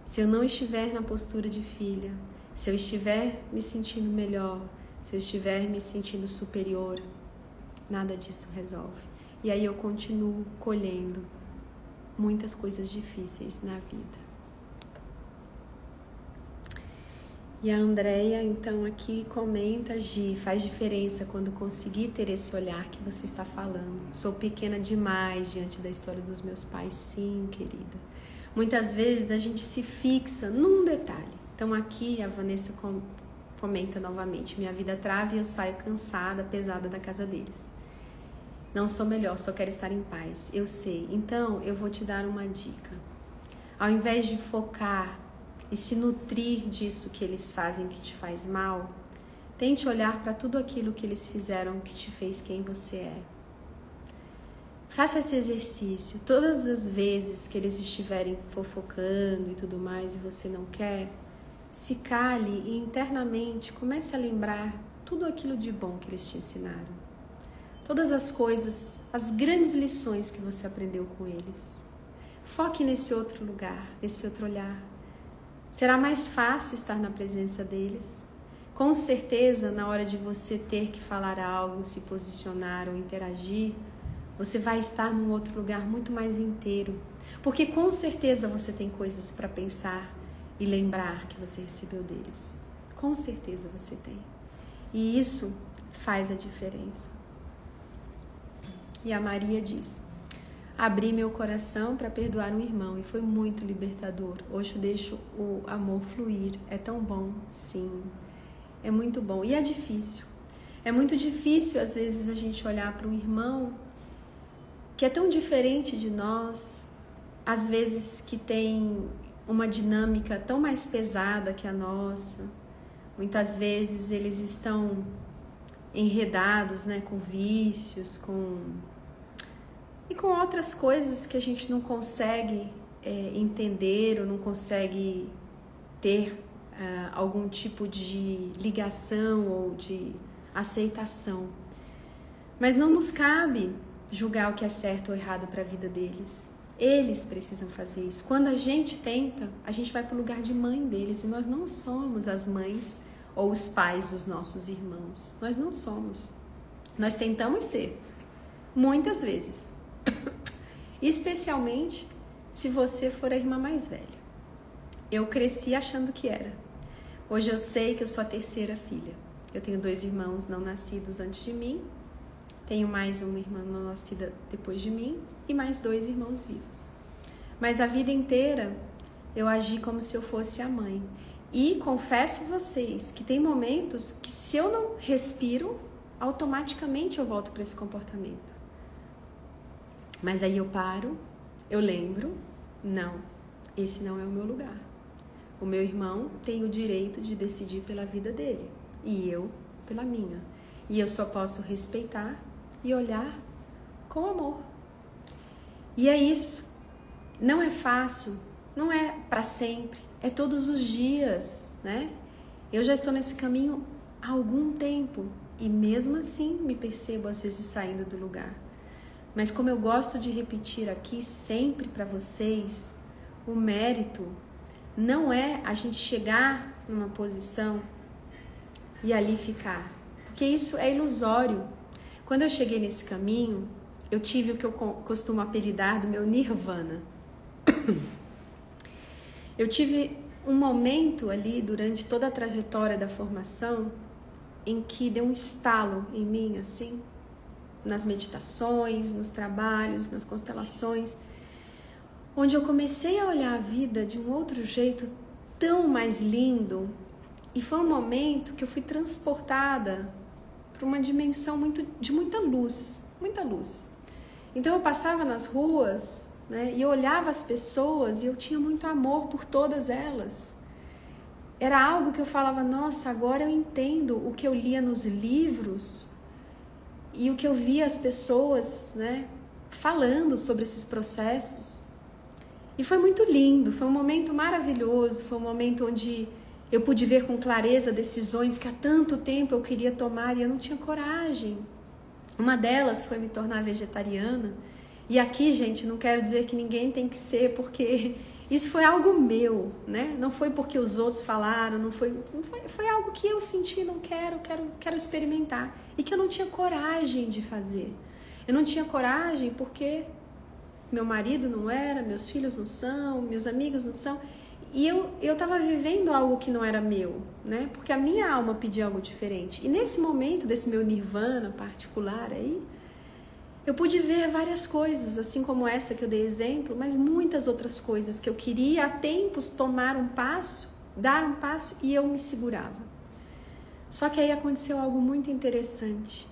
Se eu não estiver na postura de filha, se eu estiver me sentindo melhor, se eu estiver me sentindo superior, nada disso resolve. E aí eu continuo colhendo muitas coisas difíceis na vida. E a Andréia, então, aqui comenta: Gi, faz diferença quando conseguir ter esse olhar que você está falando. Sou pequena demais diante da história dos meus pais. Sim, querida. Muitas vezes a gente se fixa num detalhe. Então aqui a Vanessa comenta novamente: minha vida trava e eu saio cansada, pesada da casa deles. Não sou melhor, só quero estar em paz. Eu sei. Então eu vou te dar uma dica. Ao invés de focar e se nutrir disso que eles fazem que te faz mal, tente olhar para tudo aquilo que eles fizeram que te fez quem você é. Faça esse exercício. Todas as vezes que eles estiverem fofocando e tudo mais e você não quer, se cale e internamente comece a lembrar tudo aquilo de bom que eles te ensinaram. Todas as coisas, as grandes lições que você aprendeu com eles. Foque nesse outro lugar, nesse outro olhar. Será mais fácil estar na presença deles. Com certeza, na hora de você ter que falar algo, se posicionar ou interagir, você vai estar num outro lugar muito mais inteiro. Porque com certeza você tem coisas para pensar e lembrar que você recebeu deles. Com certeza você tem. E isso faz a diferença. E a Maria diz: abri meu coração para perdoar um irmão e foi muito libertador. Hoje eu deixo o amor fluir. É tão bom, sim. É muito bom. E é difícil. É muito difícil, às vezes, a gente olhar para um irmão que é tão diferente de nós, às vezes que tem uma dinâmica tão mais pesada que a nossa. Muitas vezes eles estão enredados, né, com vícios, com outras coisas que a gente não consegue entender ou não consegue ter algum tipo de ligação ou de aceitação. Mas não nos cabe julgar o que é certo ou errado para a vida deles. Eles precisam fazer isso. Quando a gente tenta, a gente vai para o lugar de mãe deles, e nós não somos as mães ou os pais dos nossos irmãos. Nós não somos. Nós tentamos ser, muitas vezes. Especialmente se você for a irmã mais velha. Eu cresci achando que era. Hoje eu sei que eu sou a terceira filha. Eu tenho 2 irmãos não nascidos antes de mim, tenho mais uma irmã não nascida depois de mim e mais 2 irmãos vivos. Mas a vida inteira eu agi como se eu fosse a mãe. E confesso a vocês que tem momentos que, se eu não respiro, automaticamente eu volto para esse comportamento. Mas aí eu paro, eu lembro: não, esse não é o meu lugar. O meu irmão tem o direito de decidir pela vida dele e eu pela minha. E eu só posso respeitar e olhar com amor. E é isso. Não é fácil, não é para sempre, é todos os dias, né? Eu já estou nesse caminho há algum tempo e mesmo assim me percebo às vezes saindo do lugar. Mas como eu gosto de repetir aqui sempre para vocês, o mérito não é a gente chegar numa posição e ali ficar. Porque isso é ilusório. Quando eu cheguei nesse caminho, eu tive o que eu costumo apelidar do meu nirvana. Eu tive um momento ali, durante toda a trajetória da formação, em que deu um estalo em mim, assim, nas meditações, nos trabalhos, nas constelações, onde eu comecei a olhar a vida de um outro jeito tão mais lindo, e foi um momento que eu fui transportada para uma dimensão de muita luz, muita luz. Então eu passava nas ruas, né, e eu olhava as pessoas e eu tinha muito amor por todas elas. Era algo que eu falava, nossa, agora eu entendo o que eu lia nos livros e o que eu via as pessoas, né, falando sobre esses processos. E foi muito lindo, foi um momento maravilhoso, foi um momento onde eu pude ver com clareza decisões que há tanto tempo eu queria tomar e eu não tinha coragem. Uma delas foi me tornar vegetariana. E aqui, gente, não quero dizer que ninguém tem que ser, porque isso foi algo meu, né? Não foi porque os outros falaram, foi algo que eu senti, não quero experimentar. E que eu não tinha coragem de fazer. Eu não tinha coragem porque meu marido não era, meus filhos não são, meus amigos não são. E eu estava vivendo algo que não era meu, né? Porque a minha alma pedia algo diferente. E nesse momento desse meu nirvana particular aí, eu pude ver várias coisas, assim como essa que eu dei exemplo, mas muitas outras coisas que eu queria há tempos tomar um passo, dar um passo, e eu me segurava. Só que aí aconteceu algo muito interessante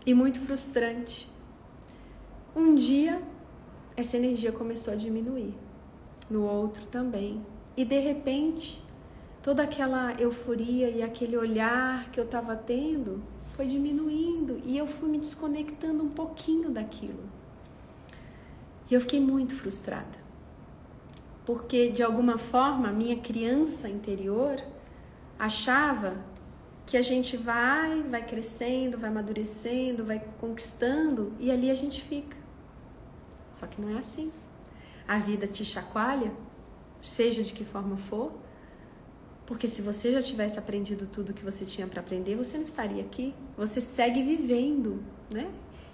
e muito frustrante. Um dia, essa energia começou a diminuir, no outro também. E de repente, toda aquela euforia e aquele olhar que eu estava tendo foi diminuindo e eu fui me desconectando um pouquinho daquilo. E eu fiquei muito frustrada, porque de alguma forma a minha criança interior achava que a gente vai crescendo, vai amadurecendo, vai conquistando e ali a gente fica. Só que não é assim. A vida te chacoalha, seja de que forma for, porque se você já tivesse aprendido tudo que você tinha para aprender, você não estaria aqui. Você segue vivendo, né?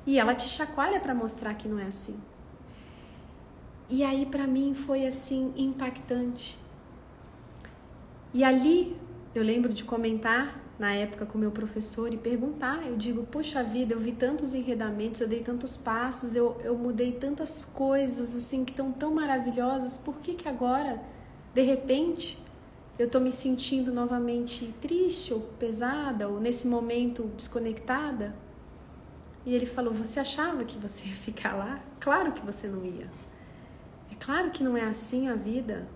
E ela te chacoalha para mostrar que não é assim. E aí para mim foi assim impactante. E ali eu lembro de comentar na época com o meu professor e perguntar, eu digo, poxa vida, eu vi tantos enredamentos, eu dei tantos passos, eu mudei tantas coisas assim que estão tão maravilhosas, por que agora, de repente, eu estou me sentindo novamente triste ou pesada ou nesse momento desconectada? E ele falou, você achava que você ia ficar lá? Claro que você não ia. É claro que não é assim a vida.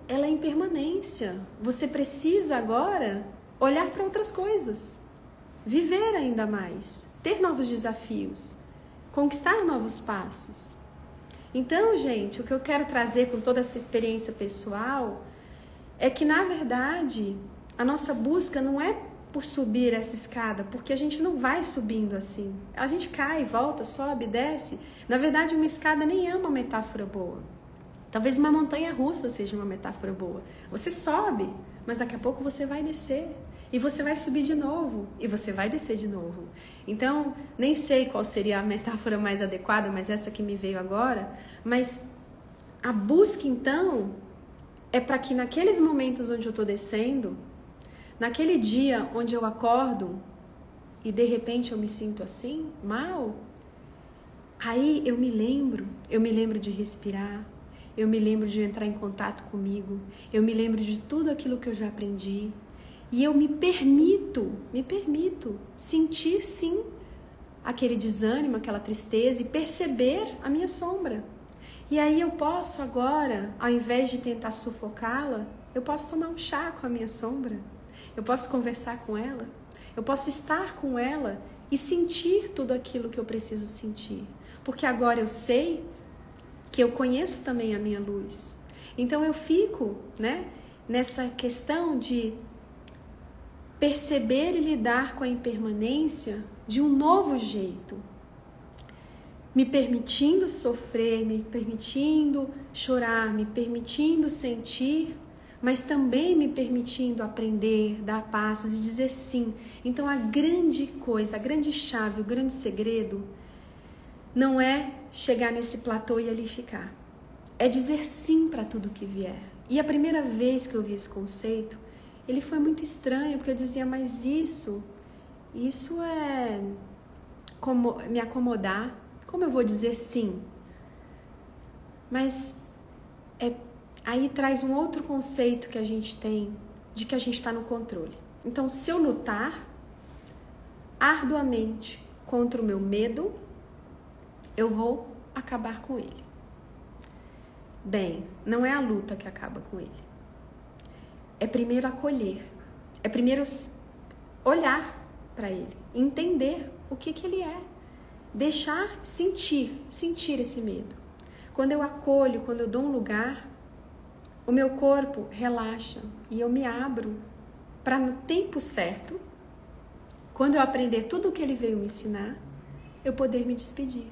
Ela é impermanência. Você precisa agora olhar para outras coisas, viver ainda mais, ter novos desafios, conquistar novos passos. Então, gente, o que eu quero trazer com toda essa experiência pessoal é que, na verdade, a nossa busca não é por subir essa escada, porque a gente não vai subindo assim. A gente cai, volta, sobe, desce. Na verdade, uma escada nem é uma metáfora boa. Talvez uma montanha-russa seja uma metáfora boa. Você sobe, mas daqui a pouco você vai descer. E você vai subir de novo. E você vai descer de novo. Então, nem sei qual seria a metáfora mais adequada, mas essa que me veio agora. Mas a busca, então, é para que naqueles momentos onde eu estou descendo, naquele dia onde eu acordo e de repente eu me sinto assim, mal, aí eu me lembro de respirar. Eu me lembro de entrar em contato comigo, eu me lembro de tudo aquilo que eu já aprendi e eu me permito sentir sim aquele desânimo, aquela tristeza e perceber a minha sombra. E aí eu posso agora, ao invés de tentar sufocá-la, eu posso tomar um chá com a minha sombra, eu posso conversar com ela, eu posso estar com ela e sentir tudo aquilo que eu preciso sentir, porque agora eu sei que eu conheço também a minha luz. Então eu fico, né, nessa questão de perceber e lidar com a impermanência de um novo jeito, me permitindo sofrer, me permitindo chorar, me permitindo sentir, mas também me permitindo aprender, dar passos e dizer sim. Então a grande coisa, a grande chave, o grande segredo não é chegar nesse platô e ali ficar. É dizer sim para tudo que vier. E a primeira vez que eu vi esse conceito, ele foi muito estranho, porque eu dizia, mas isso é como me acomodar. Como eu vou dizer sim? Mas aí traz um outro conceito que a gente tem de que a gente está no controle. Então, se eu lutar arduamente contra o meu medo, eu vou acabar com ele. Bem, não é a luta que acaba com ele. É primeiro acolher. É primeiro olhar para ele, entender o que ele é. Deixar sentir esse medo. Quando eu acolho, quando eu dou um lugar, o meu corpo relaxa e eu me abro para no tempo certo, quando eu aprender tudo o que ele veio me ensinar, eu poder me despedir.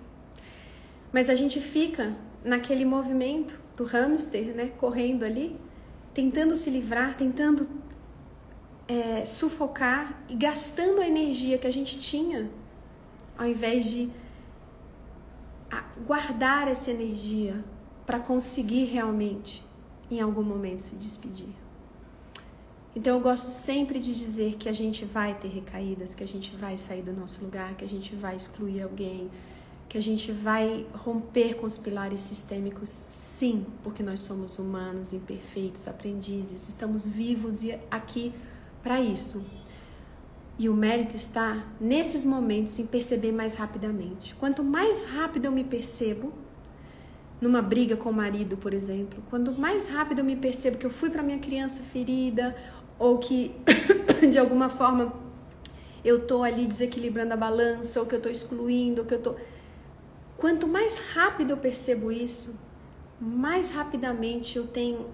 Mas a gente fica naquele movimento do hamster, né, correndo ali, tentando se livrar, tentando sufocar e gastando a energia que a gente tinha, ao invés de guardar essa energia para conseguir realmente, em algum momento, se despedir. Então eu gosto sempre de dizer que a gente vai ter recaídas, que a gente vai sair do nosso lugar, que a gente vai excluir alguém, que a gente vai romper com os pilares sistêmicos, sim, porque nós somos humanos, imperfeitos, aprendizes, estamos vivos e aqui para isso. E o mérito está nesses momentos em perceber mais rapidamente. Quanto mais rápido eu me percebo, numa briga com o marido, por exemplo, quanto mais rápido eu me percebo que eu fui para minha criança ferida, ou que de alguma forma eu estou ali desequilibrando a balança, ou que eu estou excluindo, ou que eu estou... Quanto mais rápido eu percebo isso, mais rapidamente eu tenho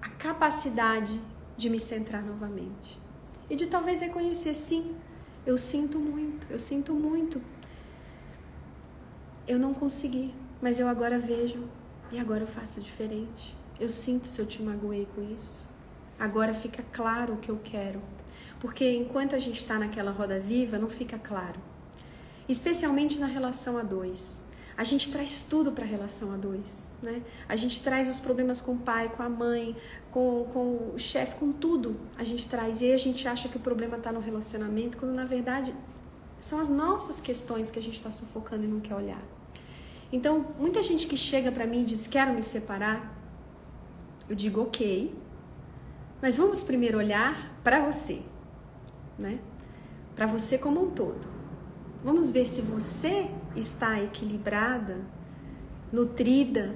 a capacidade de me centrar novamente. E de talvez reconhecer, sim, eu sinto muito. Eu não consegui, mas eu agora vejo e agora eu faço diferente. Eu sinto se eu te magoei com isso. Agora fica claro o que eu quero. Porque enquanto a gente está naquela roda viva, não fica claro. Especialmente na relação a dois. A gente traz tudo para a relação a dois, né? A gente traz os problemas com o pai, com a mãe, com o chefe, com tudo. A gente traz e aí a gente acha que o problema está no relacionamento, quando na verdade são as nossas questões que a gente está sufocando e não quer olhar. Então, muita gente que chega para mim e diz, quero me separar, eu digo, ok, mas vamos primeiro olhar para você, né? Para você como um todo. Vamos ver se você está equilibrada, nutrida,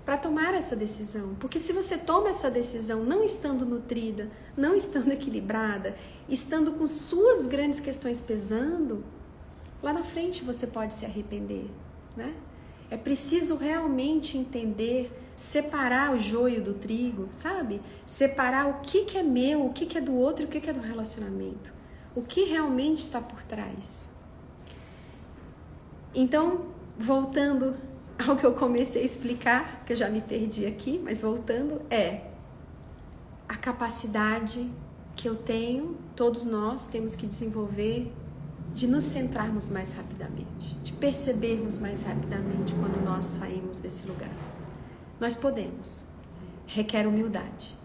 para tomar essa decisão. Porque se você toma essa decisão não estando nutrida, não estando equilibrada, estando com suas grandes questões pesando, lá na frente você pode se arrepender, né? É preciso realmente entender, separar o joio do trigo, sabe? Separar o que é meu, o que é do outro e o que é do relacionamento. O que realmente está por trás. Então, voltando ao que eu comecei a explicar, que eu já me perdi aqui, mas voltando, a capacidade que eu tenho, todos nós temos que desenvolver, de nos centrarmos mais rapidamente, de percebermos mais rapidamente quando nós saímos desse lugar. Nós podemos, requer humildade.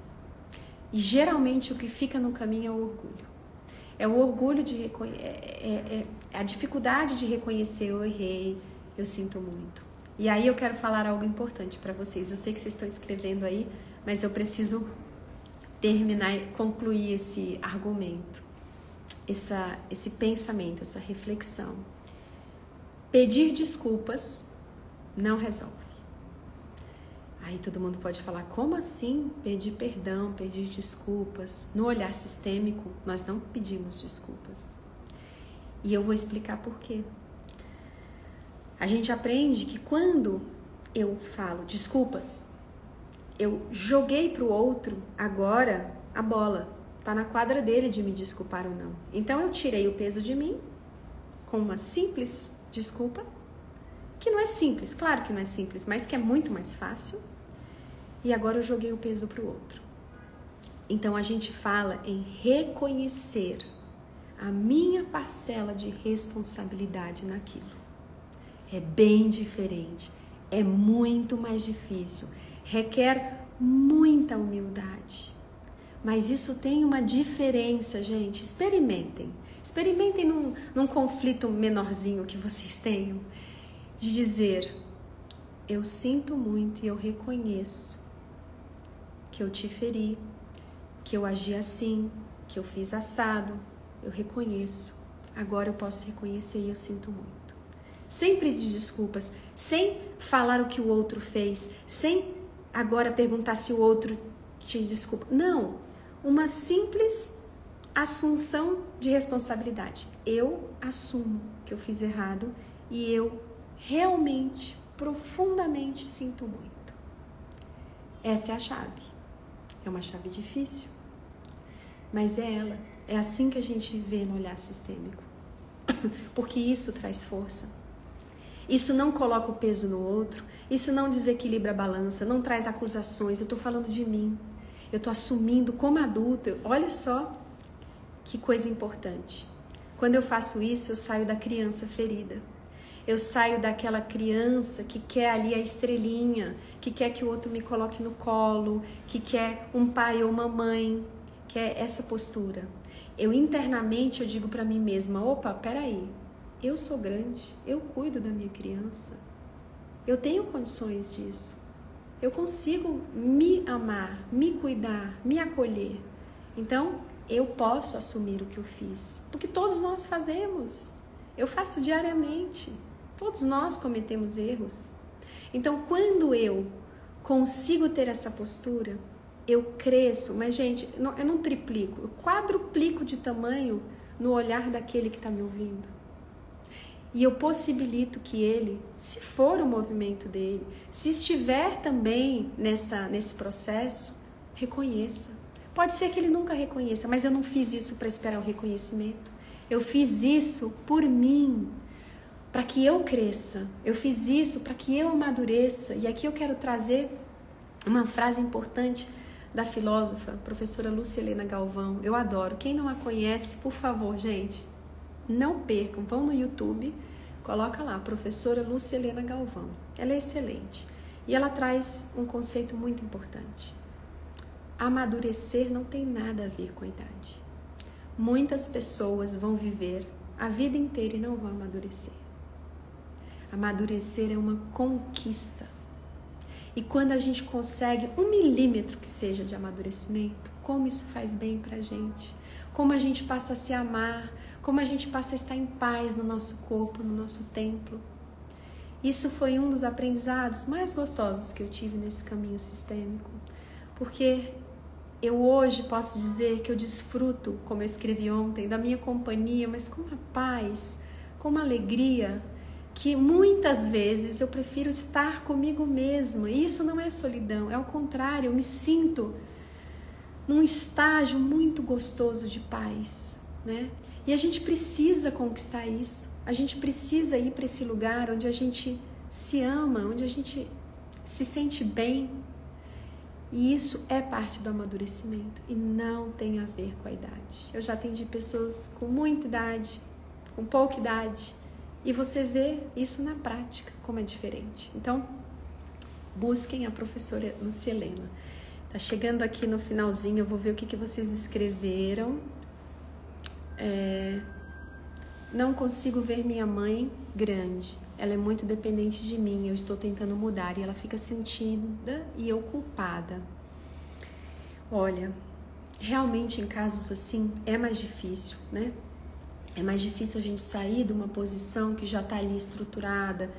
E geralmente o que fica no caminho é o orgulho. É o orgulho de a dificuldade de reconhecer, eu errei, eu sinto muito. E aí eu quero falar algo importante para vocês. Eu sei que vocês estão escrevendo aí, mas eu preciso terminar e concluir esse argumento, esse pensamento, essa reflexão. Pedir desculpas não resolve. Aí todo mundo pode falar, como assim pedir perdão, pedir desculpas? No olhar sistêmico, nós não pedimos desculpas. E eu vou explicar por quê. A gente aprende que quando eu falo desculpas, eu joguei para o outro, agora a bola está na quadra dele de me desculpar ou não. Então eu tirei o peso de mim com uma simples desculpa, que não é simples, claro que não é simples, mas que é muito mais fácil. E agora eu joguei o peso para o outro. Então a gente fala em reconhecer a minha parcela de responsabilidade naquilo. É bem diferente, é muito mais difícil, requer muita humildade. Mas isso tem uma diferença, gente. Experimentem. Experimentem num conflito menorzinho que vocês tenham, de dizer: eu sinto muito e eu reconheço que eu te feri, que eu agi assim, que eu fiz assado. Eu reconheço. Agora eu posso reconhecer e eu sinto muito. Sem pedir desculpas, sem falar o que o outro fez, sem agora perguntar se o outro te desculpa. Não, uma simples assunção de responsabilidade. Eu assumo que eu fiz errado e eu realmente, profundamente sinto muito. Essa é a chave. É uma chave difícil, mas é ela. É assim que a gente vê no olhar sistêmico. Porque isso traz força. Isso não coloca o peso no outro, isso não desequilibra a balança, não traz acusações. Eu estou falando de mim. Eu estou assumindo como adulta. Olha só que coisa importante. Quando eu faço isso, eu saio da criança ferida. Eu saio daquela criança que quer ali a estrelinha, que quer que o outro me coloque no colo, que quer um pai ou uma mãe, que é essa postura. Eu internamente eu digo para mim mesma: opa, peraí, eu sou grande, eu cuido da minha criança, eu tenho condições disso, eu consigo me amar, me cuidar, me acolher. Então, eu posso assumir o que eu fiz, porque todos nós fazemos, eu faço diariamente, todos nós cometemos erros. Então, quando eu consigo ter essa postura, eu cresço, mas gente, eu não triplico, eu quadruplico de tamanho no olhar daquele que está me ouvindo. E eu possibilito que ele, se for o movimento dele, se estiver também nesse processo, reconheça. Pode ser que ele nunca reconheça, mas eu não fiz isso para esperar o reconhecimento. Eu fiz isso por mim, para que eu cresça. Eu fiz isso para que eu amadureça. E aqui eu quero trazer uma frase importante da filósofa, professora Lúcia Helena Galvão. Eu adoro. Quem não a conhece, por favor, gente, não percam. Vão no YouTube, coloca lá, professora Lúcia Helena Galvão. Ela é excelente. E ela traz um conceito muito importante. Amadurecer não tem nada a ver com a idade. Muitas pessoas vão viver a vida inteira e não vão amadurecer. Amadurecer é uma conquista. E quando a gente consegue 1 milímetro que seja de amadurecimento, como isso faz bem pra gente, como a gente passa a se amar, como a gente passa a estar em paz no nosso corpo, no nosso templo. Isso foi um dos aprendizados mais gostosos que eu tive nesse caminho sistêmico, porque eu hoje posso dizer que eu desfruto, como eu escrevi ontem, da minha companhia, mas com uma paz, com uma alegria, que muitas vezes eu prefiro estar comigo mesma. E isso não é solidão, é ao contrário, eu me sinto num estágio muito gostoso de paz, né? E a gente precisa conquistar isso, a gente precisa ir para esse lugar onde a gente se ama, onde a gente se sente bem. E isso é parte do amadurecimento e não tem a ver com a idade. Eu já atendi pessoas com muita idade, com pouca idade, e você vê isso na prática, como é diferente. Então, busquem a professora Lúcia Helena. Tá chegando aqui no finalzinho, eu vou ver o que vocês escreveram. Não consigo ver minha mãe grande. Ela é muito dependente de mim, eu estou tentando mudar e ela fica sentida e eu culpada. Olha, realmente em casos assim é mais difícil, né? É mais difícil a gente sair de uma posição que já está ali estruturada,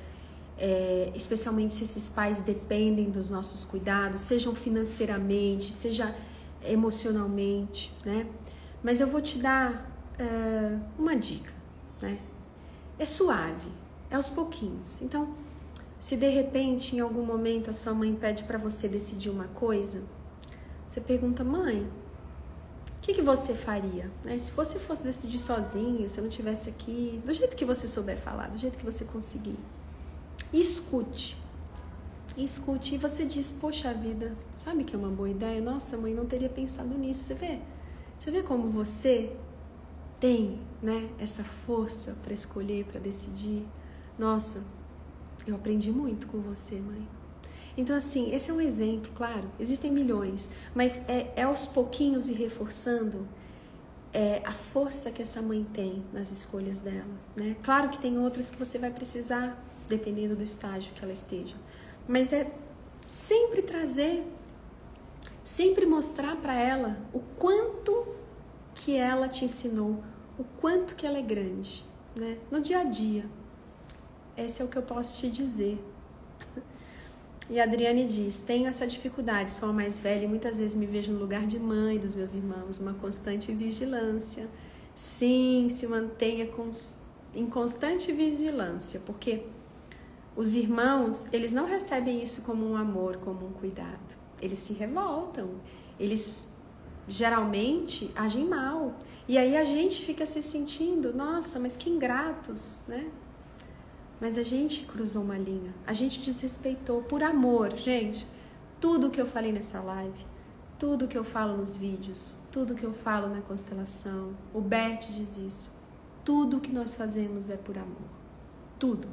especialmente se esses pais dependem dos nossos cuidados, sejam financeiramente, seja emocionalmente, né? Mas eu vou te dar uma dica, né? É suave, é aos pouquinhos. Então, se de repente, em algum momento, a sua mãe pede para você decidir uma coisa, você pergunta: mãe, o que você faria? Né? Se você fosse decidir sozinho, se eu não estivesse aqui, do jeito que você souber falar, do jeito que você conseguir. E escute. E escute, e você diz, poxa vida, sabe que é uma boa ideia? Nossa, mãe, não teria pensado nisso. Você vê como você tem, né, essa força para escolher, para decidir? Nossa, eu aprendi muito com você, mãe. Então, assim, esse é um exemplo, claro, existem milhões, mas é aos pouquinhos e reforçando a força que essa mãe tem nas escolhas dela, né? Claro que tem outras que você vai precisar, dependendo do estágio que ela esteja, mas é sempre trazer, sempre mostrar para ela o quanto que ela te ensinou, o quanto que ela é grande, né? No dia a dia. Esse é o que eu posso te dizer. E a Adriane diz, tenho essa dificuldade, sou a mais velha e muitas vezes me vejo no lugar de mãe dos meus irmãos, uma constante vigilância. Sim, se mantenha em constante vigilância, porque os irmãos, eles não recebem isso como um amor, como um cuidado. Eles se revoltam, eles geralmente agem mal. E aí a gente fica se sentindo, nossa, mas que ingratos, né? Mas a gente cruzou uma linha, a gente desrespeitou por amor, gente. Tudo que eu falei nessa live, tudo que eu falo nos vídeos, tudo que eu falo na constelação, o Bert diz isso. Tudo que nós fazemos é por amor. Tudo.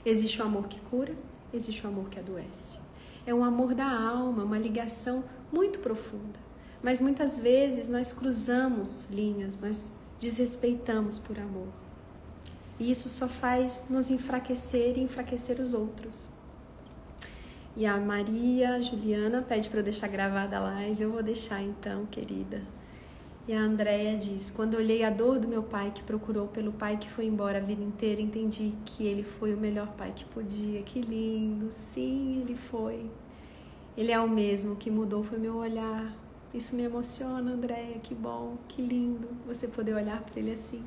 Existe o amor que cura, existe o amor que adoece. É um amor da alma, uma ligação muito profunda. Mas muitas vezes nós cruzamos linhas, nós desrespeitamos por amor. E isso só faz nos enfraquecer e enfraquecer os outros. E a Maria Juliana pede para eu deixar gravada a live. Eu vou deixar então, querida. E a Andréia diz, quando olhei a dor do meu pai que procurou pelo pai que foi embora a vida inteira, entendi que ele foi o melhor pai que podia. Que lindo, sim, ele foi. Ele é o mesmo, o que mudou foi meu olhar. Isso me emociona, Andréia, que bom, que lindo você poder olhar para ele assim.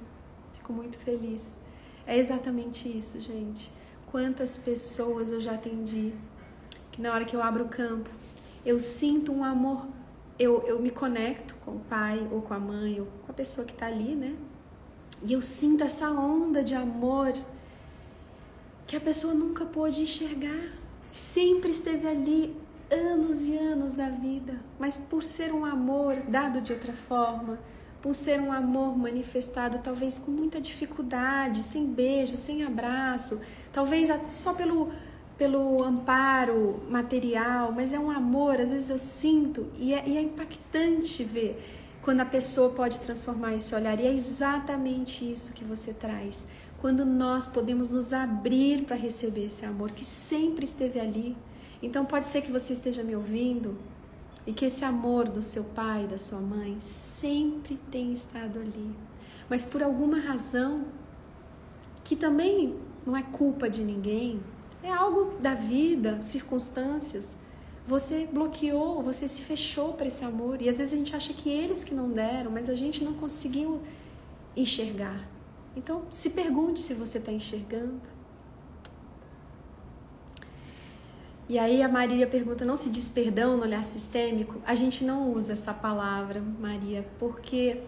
Fico muito feliz. É exatamente isso, gente. Quantas pessoas eu já atendi, que na hora que eu abro o campo, eu sinto um amor, eu me conecto com o pai, ou com a mãe, ou com a pessoa que está ali, né? E eu sinto essa onda de amor que a pessoa nunca pôde enxergar. Sempre esteve ali, anos e anos da vida, mas por ser um amor dado de outra forma, por ser um amor manifestado talvez com muita dificuldade, sem beijo, sem abraço, talvez só pelo amparo material, mas é um amor, às vezes eu sinto, e é impactante ver quando a pessoa pode transformar esse olhar, e é exatamente isso que você traz, quando nós podemos nos abrir para receber esse amor que sempre esteve ali. Então pode ser que você esteja me ouvindo e que esse amor do seu pai, da sua mãe, sempre tenha estado ali. Mas por alguma razão, que também não é culpa de ninguém, é algo da vida, circunstâncias, você bloqueou, você se fechou para esse amor. E às vezes a gente acha que eles que não deram, mas a gente não conseguiu enxergar. Então se pergunte se você está enxergando. E aí a Maria pergunta, não se diz perdão no olhar sistêmico? A gente não usa essa palavra, Maria, porque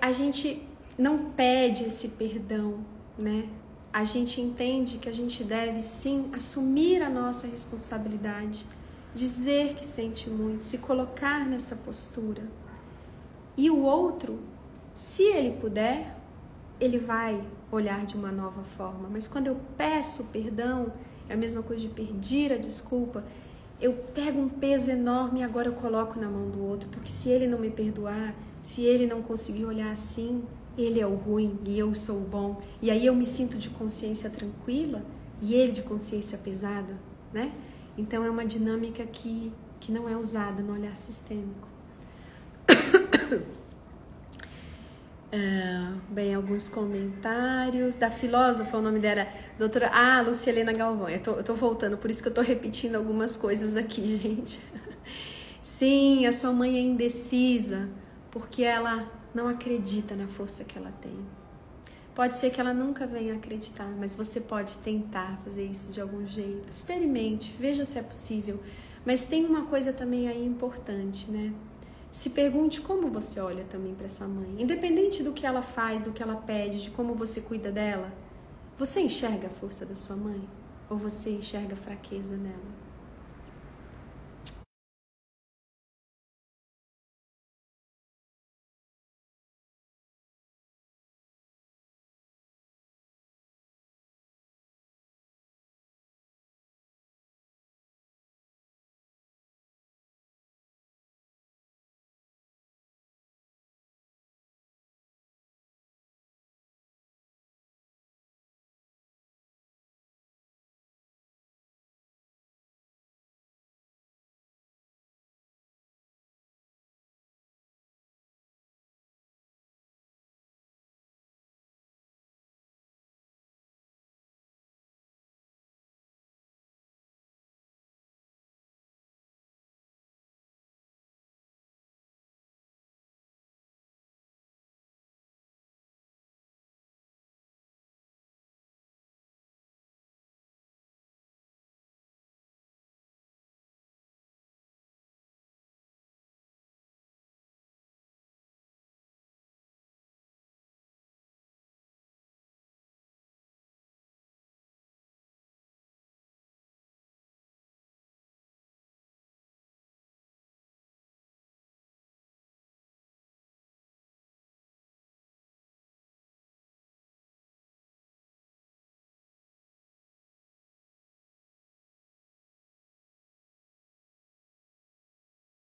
a gente não pede esse perdão, né? A gente entende que a gente deve sim assumir a nossa responsabilidade, dizer que sente muito, se colocar nessa postura. E o outro, se ele puder, ele vai olhar de uma nova forma. Mas quando eu peço perdão, é a mesma coisa de pedir a desculpa, eu pego um peso enorme e agora eu coloco na mão do outro, porque se ele não me perdoar, se ele não conseguir olhar assim, ele é o ruim e eu sou o bom, e aí eu me sinto de consciência tranquila e ele de consciência pesada, né? Então é uma dinâmica que não é usada no olhar sistêmico. Bem, alguns comentários da filósofa, o nome dela doutora Lúcia Helena Galvão. Eu tô voltando, por isso que eu tô repetindo algumas coisas aqui, gente. Sim, a sua mãe é indecisa porque ela não acredita na força que ela tem. Pode ser que ela nunca venha acreditar, mas você pode tentar fazer isso de algum jeito. Experimente, veja se é possível. Mas tem uma coisa também aí importante, né? Se pergunte como você olha também para essa mãe. Independente do que ela faz, do que ela pede, de como você cuida dela, você enxerga a força da sua mãe? Ou você enxerga fraqueza nela?